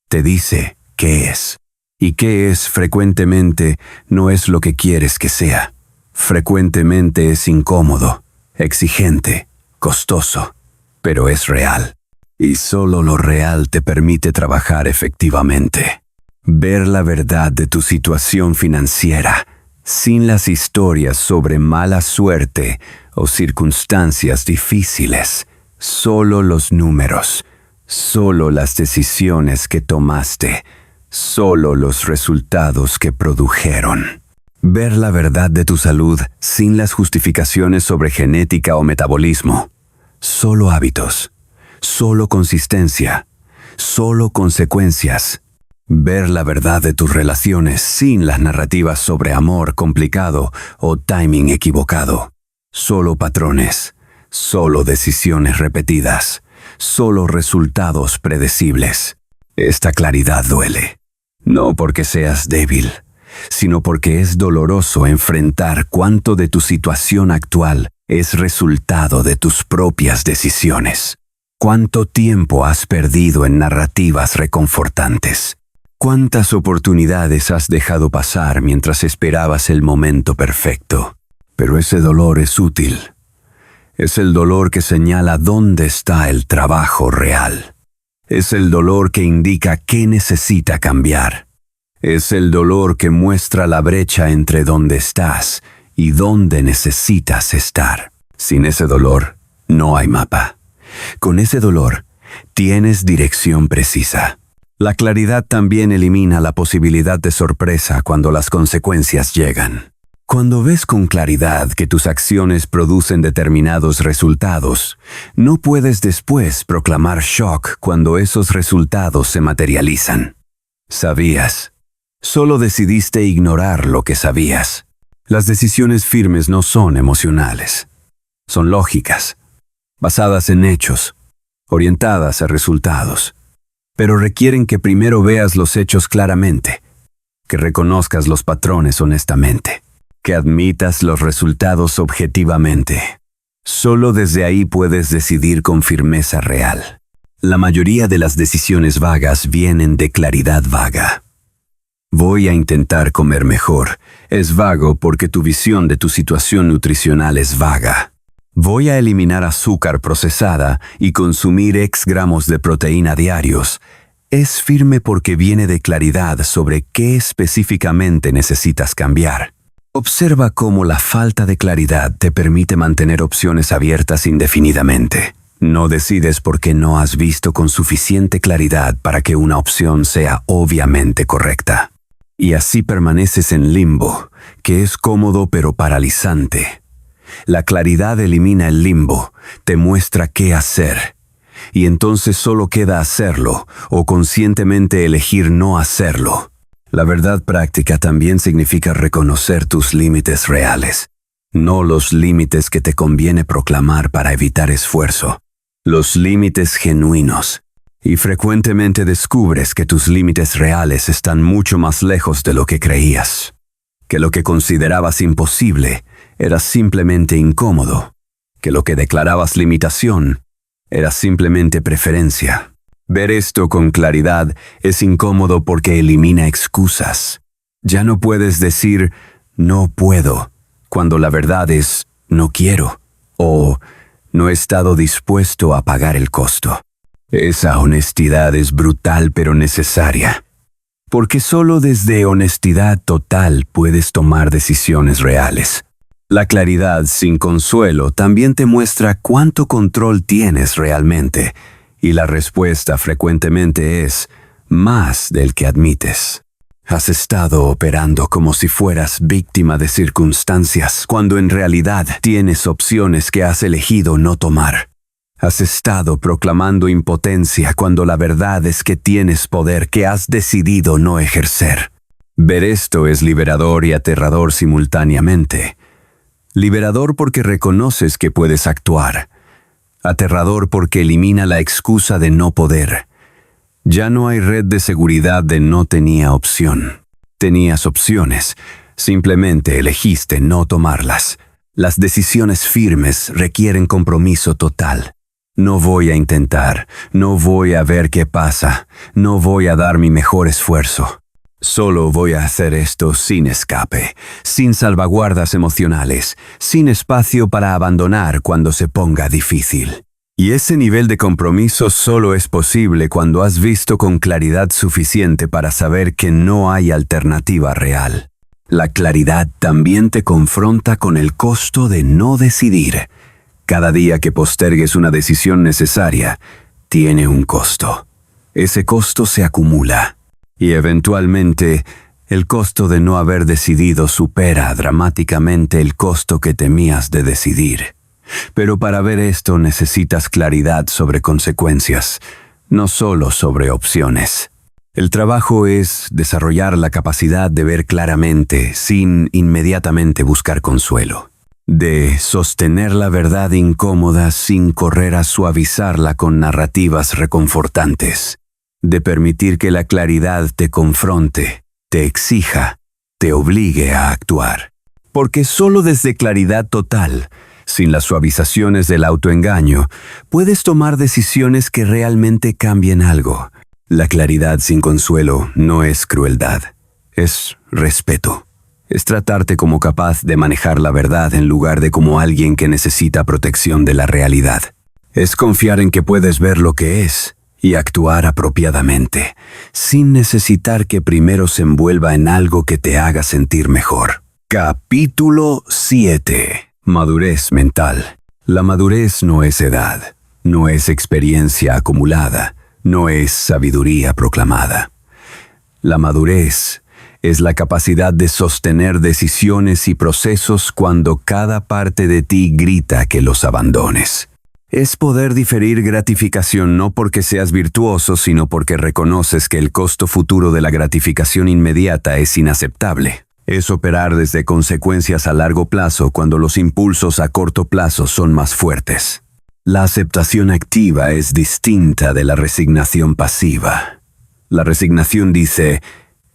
Te dice qué es. Y qué es frecuentemente no es lo que quieres que sea. Frecuentemente es incómodo, exigente, costoso, pero es real. Y solo lo real te permite trabajar efectivamente. Ver la verdad de tu situación financiera, sin las historias sobre mala suerte o circunstancias difíciles, solo los números, solo las decisiones que tomaste, solo los resultados que produjeron. Ver la verdad de tu salud sin las justificaciones sobre genética o metabolismo, solo hábitos, solo consistencia, solo consecuencias. Ver la verdad de tus relaciones sin las narrativas sobre amor complicado o timing equivocado. Solo patrones, solo decisiones repetidas, solo resultados predecibles. Esta claridad duele. No porque seas débil, sino porque es doloroso enfrentar cuánto de tu situación actual es resultado de tus propias decisiones. ¿Cuánto tiempo has perdido en narrativas reconfortantes? ¿Cuántas oportunidades has dejado pasar mientras esperabas el momento perfecto? Pero ese dolor es útil. Es el dolor que señala dónde está el trabajo real. Es el dolor que indica qué necesita cambiar. Es el dolor que muestra la brecha entre dónde estás y dónde necesitas estar. Sin ese dolor, no hay mapa. Con ese dolor, tienes dirección precisa. La claridad también elimina la posibilidad de sorpresa cuando las consecuencias llegan. Cuando ves con claridad que tus acciones producen determinados resultados, no puedes después proclamar shock cuando esos resultados se materializan. Sabías. Solo decidiste ignorar lo que sabías. Las decisiones firmes no son emocionales. Son lógicas, basadas en hechos, orientadas a resultados. Pero requieren que primero veas los hechos claramente, que reconozcas los patrones honestamente, que admitas los resultados objetivamente. Solo desde ahí puedes decidir con firmeza real. La mayoría de las decisiones vagas vienen de claridad vaga. Voy a intentar comer mejor. Es vago porque tu visión de tu situación nutricional es vaga. Voy a eliminar azúcar procesada y consumir X gramos de proteína diarios. Es firme porque viene de claridad sobre qué específicamente necesitas cambiar. Observa cómo la falta de claridad te permite mantener opciones abiertas indefinidamente. No decides porque no has visto con suficiente claridad para que una opción sea obviamente correcta. Y así permaneces en limbo, que es cómodo pero paralizante. La claridad elimina el limbo, te muestra qué hacer. Y entonces solo queda hacerlo, o conscientemente elegir no hacerlo. La verdad práctica también significa reconocer tus límites reales, no los límites que te conviene proclamar para evitar esfuerzo, los límites genuinos. Y frecuentemente descubres que tus límites reales están mucho más lejos de lo que creías, que lo que considerabas imposible era simplemente incómodo, que lo que declarabas limitación era simplemente preferencia. Ver esto con claridad es incómodo porque elimina excusas. Ya no puedes decir no puedo, cuando la verdad es no quiero, o no he estado dispuesto a pagar el costo. Esa honestidad es brutal pero necesaria, porque solo desde honestidad total puedes tomar decisiones reales. La claridad sin consuelo también te muestra cuánto control tienes realmente, y la respuesta frecuentemente es más del que admites. Has estado operando como si fueras víctima de circunstancias, cuando en realidad tienes opciones que has elegido no tomar. Has estado proclamando impotencia cuando la verdad es que tienes poder que has decidido no ejercer. Ver esto es liberador y aterrador simultáneamente. Liberador porque reconoces que puedes actuar. Aterrador porque elimina la excusa de no poder. Ya no hay red de seguridad de no tenía opción. Tenías opciones, simplemente elegiste no tomarlas. Las decisiones firmes requieren compromiso total. No voy a intentar, no voy a ver qué pasa, no voy a dar mi mejor esfuerzo. Solo voy a hacer esto sin escape, sin salvaguardas emocionales, sin espacio para abandonar cuando se ponga difícil. Y ese nivel de compromiso solo es posible cuando has visto con claridad suficiente para saber que no hay alternativa real. La claridad también te confronta con el costo de no decidir. Cada día que postergues una decisión necesaria, tiene un costo. Ese costo se acumula. Y eventualmente, el costo de no haber decidido supera dramáticamente el costo que temías de decidir. Pero para ver esto necesitas claridad sobre consecuencias, no solo sobre opciones. El trabajo es desarrollar la capacidad de ver claramente sin inmediatamente buscar consuelo. De sostener la verdad incómoda sin correr a suavizarla con narrativas reconfortantes. De permitir que la claridad te confronte, te exija, te obligue a actuar. Porque solo desde claridad total, sin las suavizaciones del autoengaño, puedes tomar decisiones que realmente cambien algo. La claridad sin consuelo no es crueldad, es respeto. Es tratarte como capaz de manejar la verdad en lugar de como alguien que necesita protección de la realidad. Es confiar en que puedes ver lo que es y actuar apropiadamente, sin necesitar que primero se envuelva en algo que te haga sentir mejor. Capítulo 7. Madurez mental. La madurez no es edad, no es experiencia acumulada, no es sabiduría proclamada. La madurez es la capacidad de sostener decisiones y procesos cuando cada parte de ti grita que los abandones. Es poder diferir gratificación no porque seas virtuoso, sino porque reconoces que el costo futuro de la gratificación inmediata es inaceptable. Es operar desde consecuencias a largo plazo cuando los impulsos a corto plazo son más fuertes. La aceptación activa es distinta de la resignación pasiva. La resignación dice,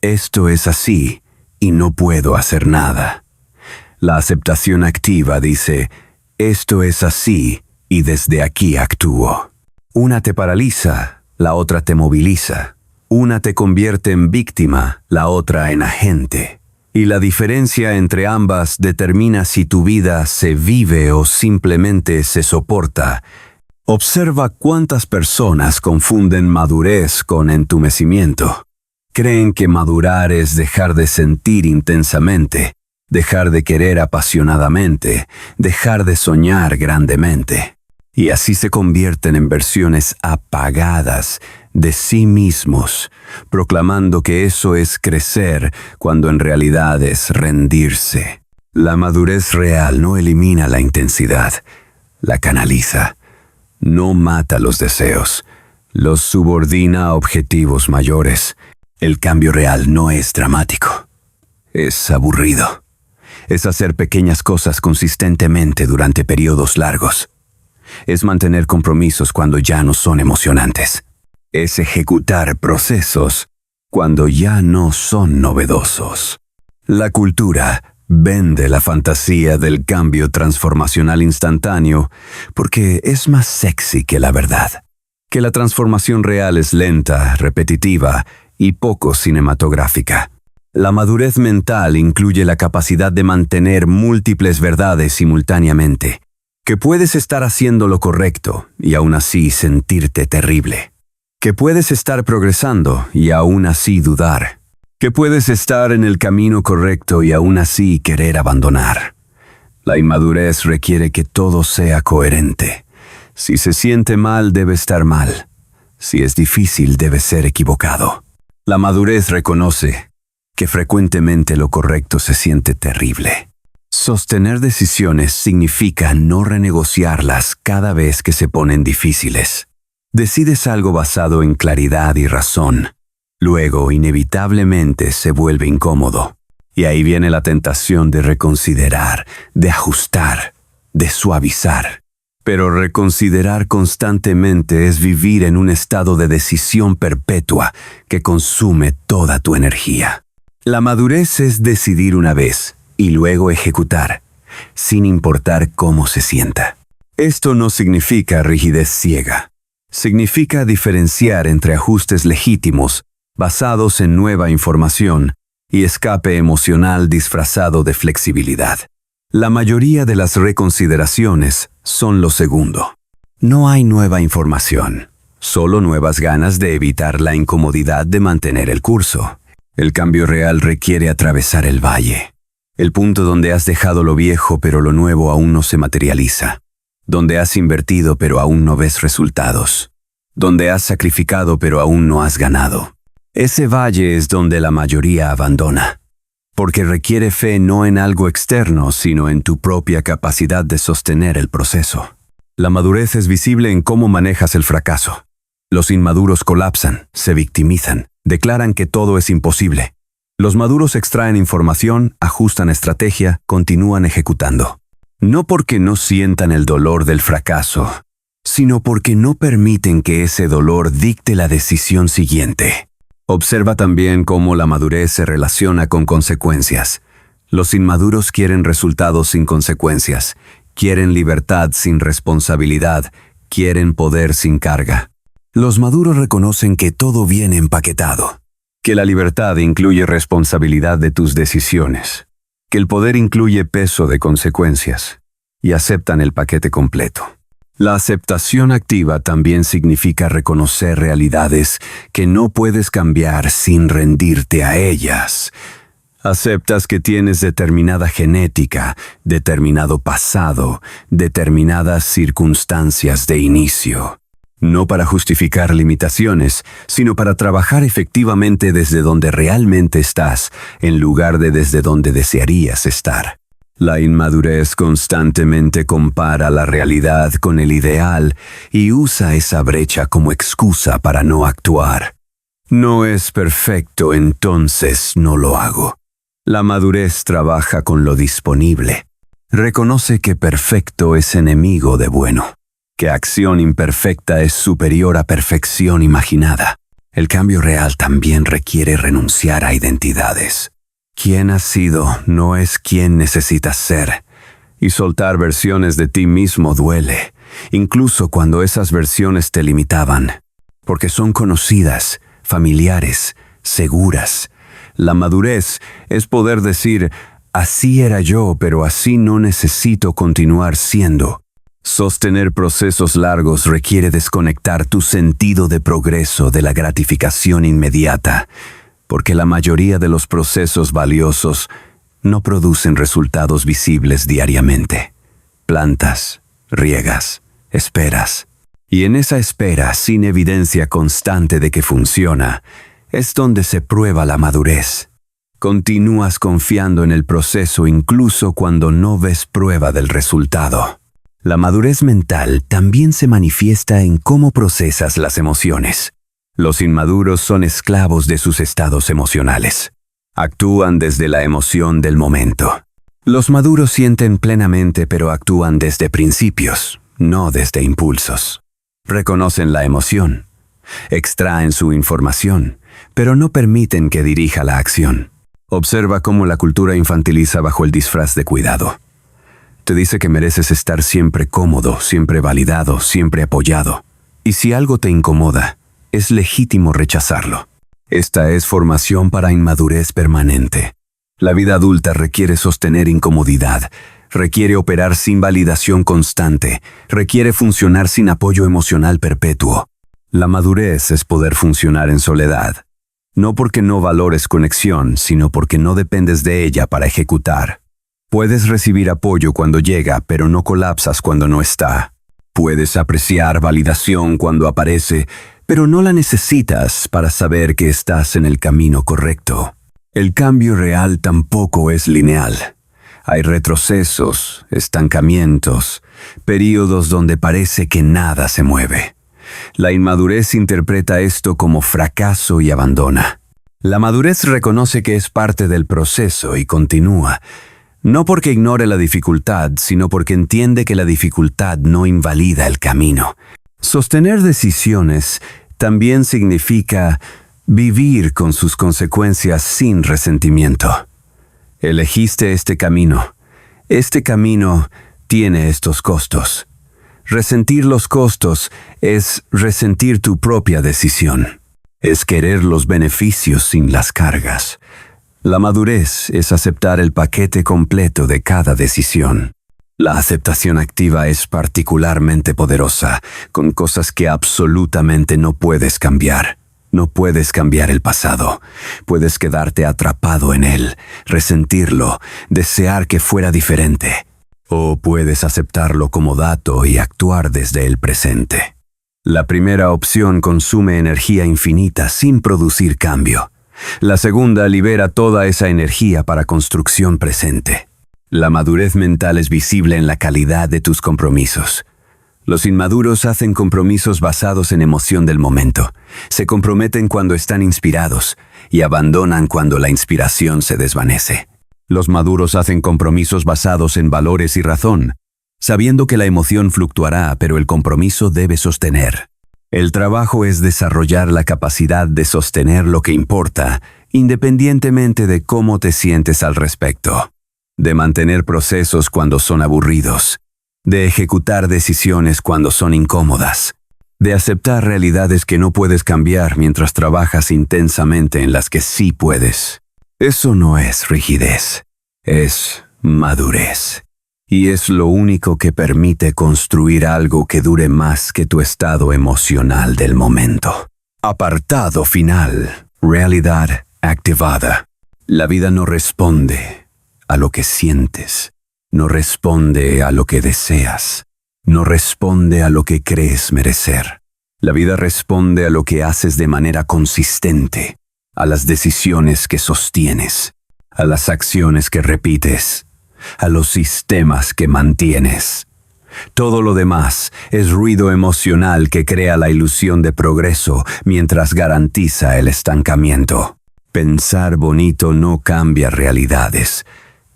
esto es así y no puedo hacer nada. La aceptación activa dice, esto es así y desde aquí actúo. Una te paraliza, la otra te moviliza. Una te convierte en víctima, la otra en agente. Y la diferencia entre ambas determina si tu vida se vive o simplemente se soporta. Observa cuántas personas confunden madurez con entumecimiento. Creen que madurar es dejar de sentir intensamente, dejar de querer apasionadamente, dejar de soñar grandemente. Y así se convierten en versiones apagadas de sí mismos, proclamando que eso es crecer cuando en realidad es rendirse. La madurez real no elimina la intensidad, la canaliza. No mata los deseos, los subordina a objetivos mayores. El cambio real no es dramático, es aburrido. Es hacer pequeñas cosas consistentemente durante periodos largos. Es mantener compromisos cuando ya no son emocionantes. Es ejecutar procesos cuando ya no son novedosos. La cultura vende la fantasía del cambio transformacional instantáneo porque es más sexy que la verdad. Que la transformación real es lenta, repetitiva y poco cinematográfica. La madurez mental incluye la capacidad de mantener múltiples verdades simultáneamente. Que puedes estar haciendo lo correcto y aún así sentirte terrible. Que puedes estar progresando y aún así dudar. Que puedes estar en el camino correcto y aún así querer abandonar. La inmadurez requiere que todo sea coherente. Si se siente mal, debe estar mal. Si es difícil, debe ser equivocado. La madurez reconoce que frecuentemente lo correcto se siente terrible. Sostener decisiones significa no renegociarlas cada vez que se ponen difíciles. Decides algo basado en claridad y razón. Luego, inevitablemente, se vuelve incómodo. Y ahí viene la tentación de reconsiderar, de ajustar, de suavizar. Pero reconsiderar constantemente es vivir en un estado de decisión perpetua que consume toda tu energía. La madurez es decidir una vez y luego ejecutar, sin importar cómo se sienta. Esto no significa rigidez ciega. Significa diferenciar entre ajustes legítimos basados en nueva información y escape emocional disfrazado de flexibilidad. La mayoría de las reconsideraciones son lo segundo. No hay nueva información, solo nuevas ganas de evitar la incomodidad de mantener el curso. El cambio real requiere atravesar el valle, el punto donde has dejado lo viejo pero lo nuevo aún no se materializa, donde has invertido pero aún no ves resultados, donde has sacrificado pero aún no has ganado. Ese valle es donde la mayoría abandona, porque requiere fe no en algo externo, sino en tu propia capacidad de sostener el proceso. La madurez es visible en cómo manejas el fracaso. Los inmaduros colapsan, se victimizan, declaran que todo es imposible. Los maduros extraen información, ajustan estrategia, continúan ejecutando. No porque no sientan el dolor del fracaso, sino porque no permiten que ese dolor dicte la decisión siguiente. Observa también cómo la madurez se relaciona con consecuencias. Los inmaduros quieren resultados sin consecuencias, quieren libertad sin responsabilidad, quieren poder sin carga. Los maduros reconocen que todo viene empaquetado, que la libertad incluye responsabilidad de tus decisiones, que el poder incluye peso de consecuencias, y aceptan el paquete completo. La aceptación activa también significa reconocer realidades que no puedes cambiar sin rendirte a ellas. Aceptas que tienes determinada genética, determinado pasado, determinadas circunstancias de inicio. No para justificar limitaciones, sino para trabajar efectivamente desde donde realmente estás, en lugar de desde donde desearías estar. La inmadurez constantemente compara la realidad con el ideal y usa esa brecha como excusa para no actuar. No es perfecto, entonces no lo hago. La madurez trabaja con lo disponible. Reconoce que perfecto es enemigo de bueno, que acción imperfecta es superior a perfección imaginada. El cambio real también requiere renunciar a identidades. Quien has sido no es quien necesitas ser, y soltar versiones de ti mismo duele, incluso cuando esas versiones te limitaban, porque son conocidas, familiares, seguras. La madurez es poder decir, así era yo, pero así no necesito continuar siendo. Sostener procesos largos requiere desconectar tu sentido de progreso de la gratificación inmediata, porque la mayoría de los procesos valiosos no producen resultados visibles diariamente. Plantas, riegas, esperas. Y en esa espera, sin evidencia constante de que funciona, es donde se prueba la madurez. Continúas confiando en el proceso incluso cuando no ves prueba del resultado. La madurez mental también se manifiesta en cómo procesas las emociones. Los inmaduros son esclavos de sus estados emocionales. Actúan desde la emoción del momento. Los maduros sienten plenamente pero actúan desde principios, no desde impulsos. Reconocen la emoción, extraen su información, pero no permiten que dirija la acción. Observa cómo la cultura infantiliza bajo el disfraz de cuidado. Te dice que mereces estar siempre cómodo, siempre validado, siempre apoyado. Y si algo te incomoda, es legítimo rechazarlo. Esta es formación para inmadurez permanente. La vida adulta requiere sostener incomodidad, requiere operar sin validación constante, requiere funcionar sin apoyo emocional perpetuo. La madurez es poder funcionar en soledad. No porque no valores conexión, sino porque no dependes de ella para ejecutar. Puedes recibir apoyo cuando llega, pero no colapsas cuando no está. Puedes apreciar validación cuando aparece, pero no la necesitas para saber que estás en el camino correcto. El cambio real tampoco es lineal. Hay retrocesos, estancamientos, períodos donde parece que nada se mueve. La inmadurez interpreta esto como fracaso y abandona. La madurez reconoce que es parte del proceso y continúa, No porque ignore la dificultad, sino porque entiende que la dificultad no invalida el camino. Sostener decisiones también significa vivir con sus consecuencias sin resentimiento. Elegiste este camino. Este camino tiene estos costos. Resentir los costos es resentir tu propia decisión. Es querer los beneficios sin las cargas. La madurez es aceptar el paquete completo de cada decisión. La aceptación activa es particularmente poderosa, con cosas que absolutamente no puedes cambiar. No puedes cambiar el pasado. Puedes quedarte atrapado en él, resentirlo, desear que fuera diferente. O puedes aceptarlo como dato y actuar desde el presente. La primera opción consume energía infinita sin producir cambio. La segunda libera toda esa energía para construcción presente. La madurez mental es visible en la calidad de tus compromisos. Los inmaduros hacen compromisos basados en emoción del momento. Se comprometen cuando están inspirados y abandonan cuando la inspiración se desvanece. Los maduros hacen compromisos basados en valores y razón, sabiendo que la emoción fluctuará, pero el compromiso debe sostener. El trabajo es desarrollar la capacidad de sostener lo que importa, independientemente de cómo te sientes al respecto. De mantener procesos cuando son aburridos. De ejecutar decisiones cuando son incómodas. De aceptar realidades que no puedes cambiar mientras trabajas intensamente en las que sí puedes. Eso no es rigidez, es madurez. Y es lo único que permite construir algo que dure más que tu estado emocional del momento. Apartado final. Realidad activada. La vida no responde a lo que sientes. No responde a lo que deseas. No responde a lo que crees merecer. La vida responde a lo que haces de manera consistente, a las decisiones que sostienes, a las acciones que repites, a los sistemas que mantienes. Todo lo demás es ruido emocional que crea la ilusión de progreso mientras garantiza el estancamiento. Pensar bonito no cambia realidades.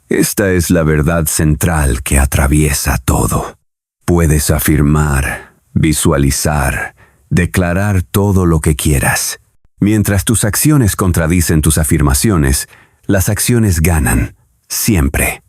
Esta es la verdad central que atraviesa todo. Puedes afirmar, visualizar, declarar todo lo que quieras. Mientras tus acciones contradicen tus afirmaciones, las acciones ganan, siempre.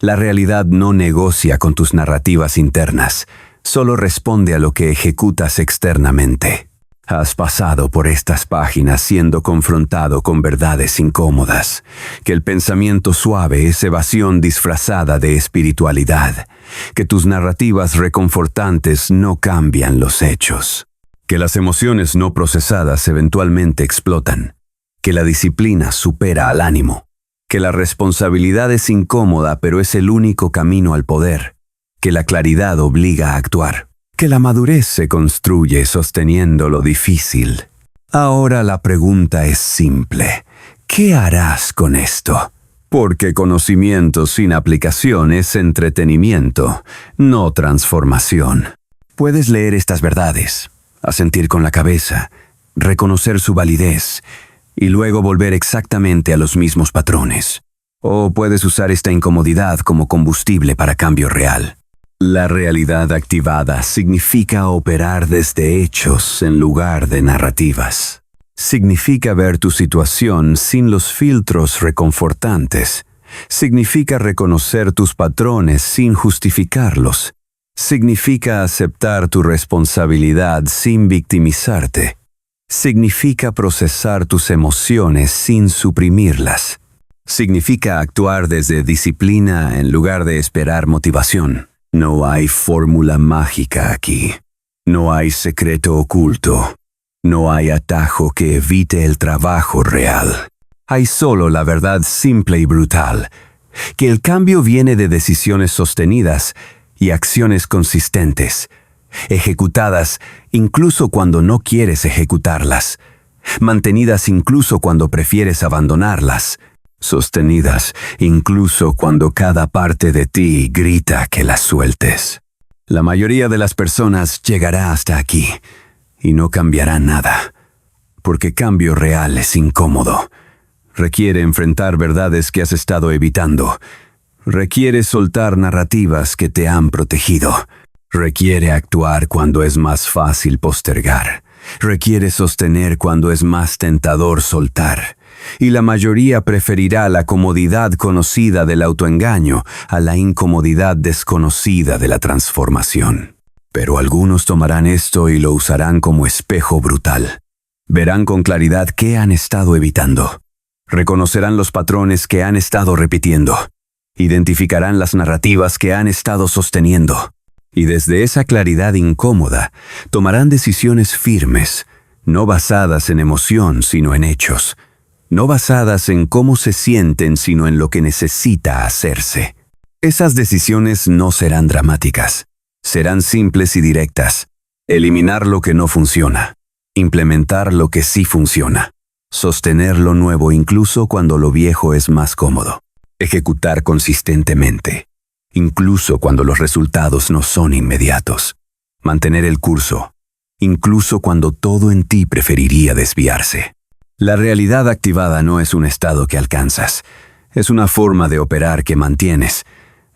La realidad no negocia con tus narrativas internas, solo responde a lo que ejecutas externamente. Has pasado por estas páginas siendo confrontado con verdades incómodas, que el pensamiento suave es evasión disfrazada de espiritualidad, que tus narrativas reconfortantes no cambian los hechos, que las emociones no procesadas eventualmente explotan, que la disciplina supera al ánimo, que la responsabilidad es incómoda pero es el único camino al poder, que la claridad obliga a actuar, que la madurez se construye sosteniendo lo difícil. Ahora la pregunta es simple. ¿Qué harás con esto? Porque conocimiento sin aplicación es entretenimiento, no transformación. Puedes leer estas verdades, asentir con la cabeza, reconocer su validez, y luego volver exactamente a los mismos patrones. O puedes usar esta incomodidad como combustible para cambio real. La realidad activada significa operar desde hechos en lugar de narrativas. Significa ver tu situación sin los filtros reconfortantes. Significa reconocer tus patrones sin justificarlos. Significa aceptar tu responsabilidad sin victimizarte. Significa procesar tus emociones sin suprimirlas. Significa actuar desde disciplina en lugar de esperar motivación. No hay fórmula mágica aquí. No hay secreto oculto. No hay atajo que evite el trabajo real. Hay solo la verdad simple y brutal, que el cambio viene de decisiones sostenidas y acciones consistentes, ejecutadas incluso cuando no quieres ejecutarlas, mantenidas incluso cuando prefieres abandonarlas, sostenidas incluso cuando cada parte de ti grita que las sueltes. La mayoría de las personas llegará hasta aquí y no cambiará nada, porque cambio real es incómodo. Requiere enfrentar verdades que has estado evitando, Requiere soltar narrativas que te han protegido. Requiere actuar cuando es más fácil postergar. Requiere sostener cuando es más tentador soltar. Y la mayoría preferirá la comodidad conocida del autoengaño a la incomodidad desconocida de la transformación. Pero algunos tomarán esto y lo usarán como espejo brutal. Verán con claridad qué han estado evitando. Reconocerán los patrones que han estado repitiendo. Identificarán las narrativas que han estado sosteniendo. Y desde esa claridad incómoda, tomarán decisiones firmes, no basadas en emoción, sino en hechos. No basadas en cómo se sienten, sino en lo que necesita hacerse. Esas decisiones no serán dramáticas. Serán simples y directas. Eliminar lo que no funciona. Implementar lo que sí funciona. Sostener lo nuevo incluso cuando lo viejo es más cómodo. Ejecutar consistentemente, incluso cuando los resultados no son inmediatos. Mantener el curso, incluso cuando todo en ti preferiría desviarse. La realidad activada no es un estado que alcanzas, es una forma de operar que mantienes.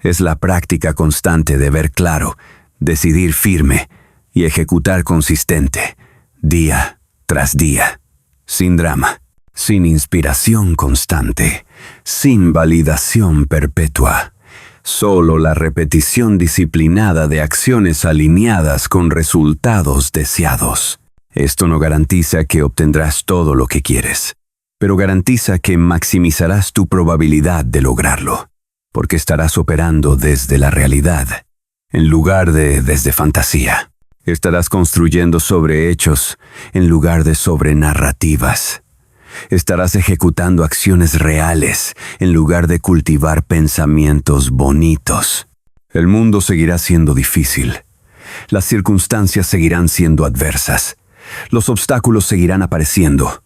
Es la práctica constante de ver claro, decidir firme y ejecutar consistente, día tras día, sin drama, sin inspiración constante, sin validación perpetua. Solo la repetición disciplinada de acciones alineadas con resultados deseados. Esto no garantiza que obtendrás todo lo que quieres, pero garantiza que maximizarás tu probabilidad de lograrlo, porque estarás operando desde la realidad, en lugar de desde fantasía. Estarás construyendo sobre hechos, en lugar de sobre narrativas. Estarás ejecutando acciones reales, en lugar de cultivar pensamientos bonitos. El mundo seguirá siendo difícil. Las circunstancias seguirán siendo adversas. Los obstáculos seguirán apareciendo,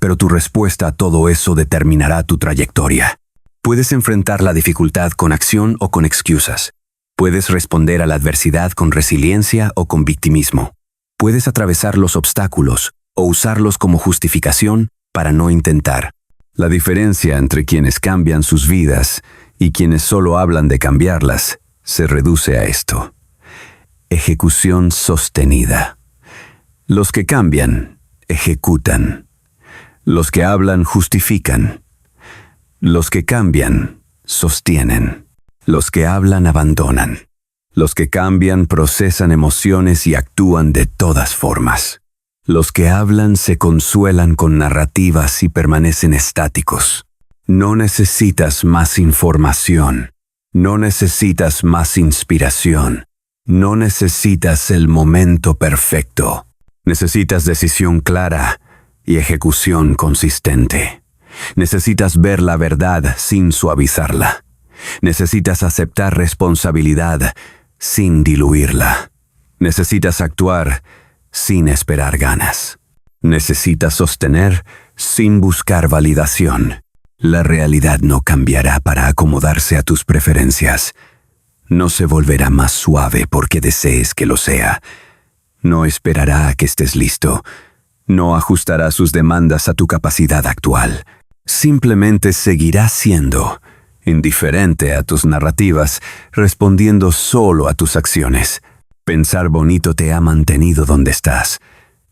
pero tu respuesta a todo eso determinará tu trayectoria. Puedes enfrentar la dificultad con acción o con excusas. Puedes responder a la adversidad con resiliencia o con victimismo. Puedes atravesar los obstáculos o usarlos como justificación para no intentar. La diferencia entre quienes cambian sus vidas y quienes solo hablan de cambiarlas se reduce a esto: ejecución sostenida. Los que cambian, ejecutan. Los que hablan, justifican. Los que cambian, sostienen. Los que hablan, abandonan. Los que cambian, procesan emociones y actúan de todas formas. Los que hablan se consuelan con narrativas y permanecen estáticos. No necesitas más información. No necesitas más inspiración. No necesitas el momento perfecto. Necesitas decisión clara y ejecución consistente. Necesitas ver la verdad sin suavizarla. Necesitas aceptar responsabilidad sin diluirla. Necesitas actuar sin esperar ganas. Necesitas sostener sin buscar validación. La realidad no cambiará para acomodarse a tus preferencias. No se volverá más suave porque desees que lo sea. No esperará a que estés listo. No ajustará sus demandas a tu capacidad actual. Simplemente seguirá siendo indiferente a tus narrativas, respondiendo solo a tus acciones. Pensar bonito te ha mantenido donde estás.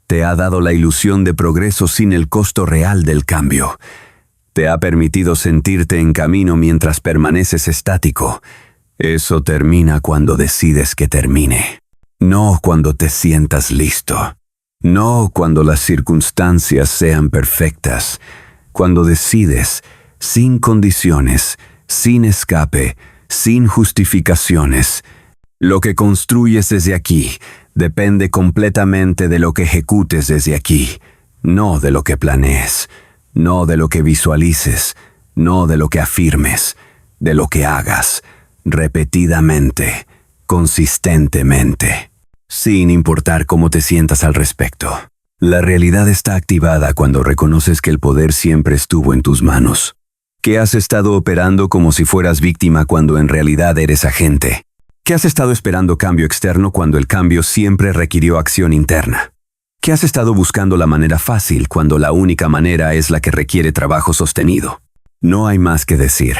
Te ha dado la ilusión de progreso sin el costo real del cambio. Te ha permitido sentirte en camino mientras permaneces estático. Eso termina cuando decides que termine. No cuando te sientas listo. No cuando las circunstancias sean perfectas. Cuando decides, sin condiciones, sin escape, sin justificaciones. Lo que construyes desde aquí depende completamente de lo que ejecutes desde aquí, no de lo que planees, no de lo que visualices, no de lo que afirmes, de lo que hagas, repetidamente, consistentemente, sin importar cómo te sientas al respecto. La realidad está activada cuando reconoces que el poder siempre estuvo en tus manos, que has estado operando como si fueras víctima cuando en realidad eres agente, que has estado esperando cambio externo cuando el cambio siempre requirió acción interna, que has estado buscando la manera fácil cuando la única manera es la que requiere trabajo sostenido. No hay más que decir.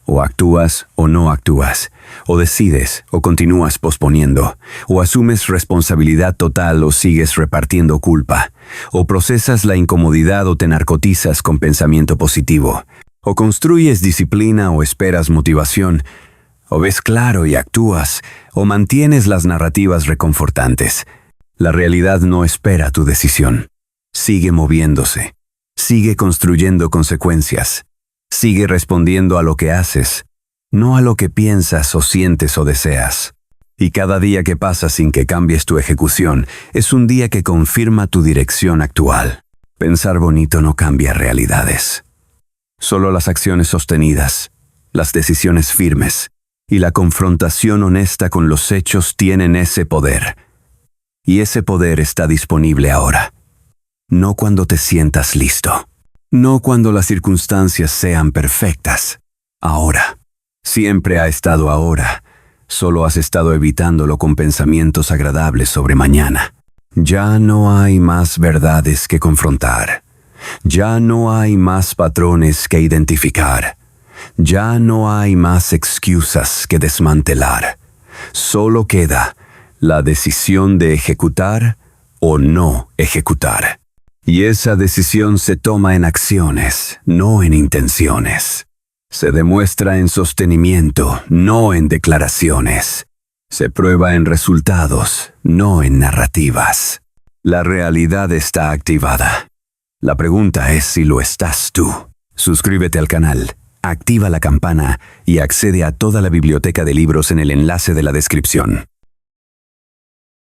O actúas o no actúas, o decides o continúas posponiendo, o asumes responsabilidad total o sigues repartiendo culpa, o procesas la incomodidad o te narcotizas con pensamiento positivo, o construyes disciplina o esperas motivación, o ves claro y actúas, o mantienes las narrativas reconfortantes. La realidad no espera tu decisión. Sigue moviéndose, sigue construyendo consecuencias. Sigue respondiendo a lo que haces, no a lo que piensas o sientes o deseas. Y cada día que pasa sin que cambies tu ejecución es un día que confirma tu dirección actual. Pensar bonito no cambia realidades. Solo las acciones sostenidas, las decisiones firmes y la confrontación honesta con los hechos tienen ese poder. Y ese poder está disponible ahora, no cuando te sientas listo. No cuando las circunstancias sean perfectas. Ahora. Siempre ha estado ahora. Solo has estado evitándolo con pensamientos agradables sobre mañana. Ya no hay más verdades que confrontar. Ya no hay más patrones que identificar. Ya no hay más excusas que desmantelar. Solo queda la decisión de ejecutar o no ejecutar. Y esa decisión se toma en acciones, no en intenciones. Se demuestra en sostenimiento, no en declaraciones. Se prueba en resultados, no en narrativas. La realidad está activada. La pregunta es si lo estás tú. Suscríbete al canal, activa la campana y accede a toda la biblioteca de libros en el enlace de la descripción.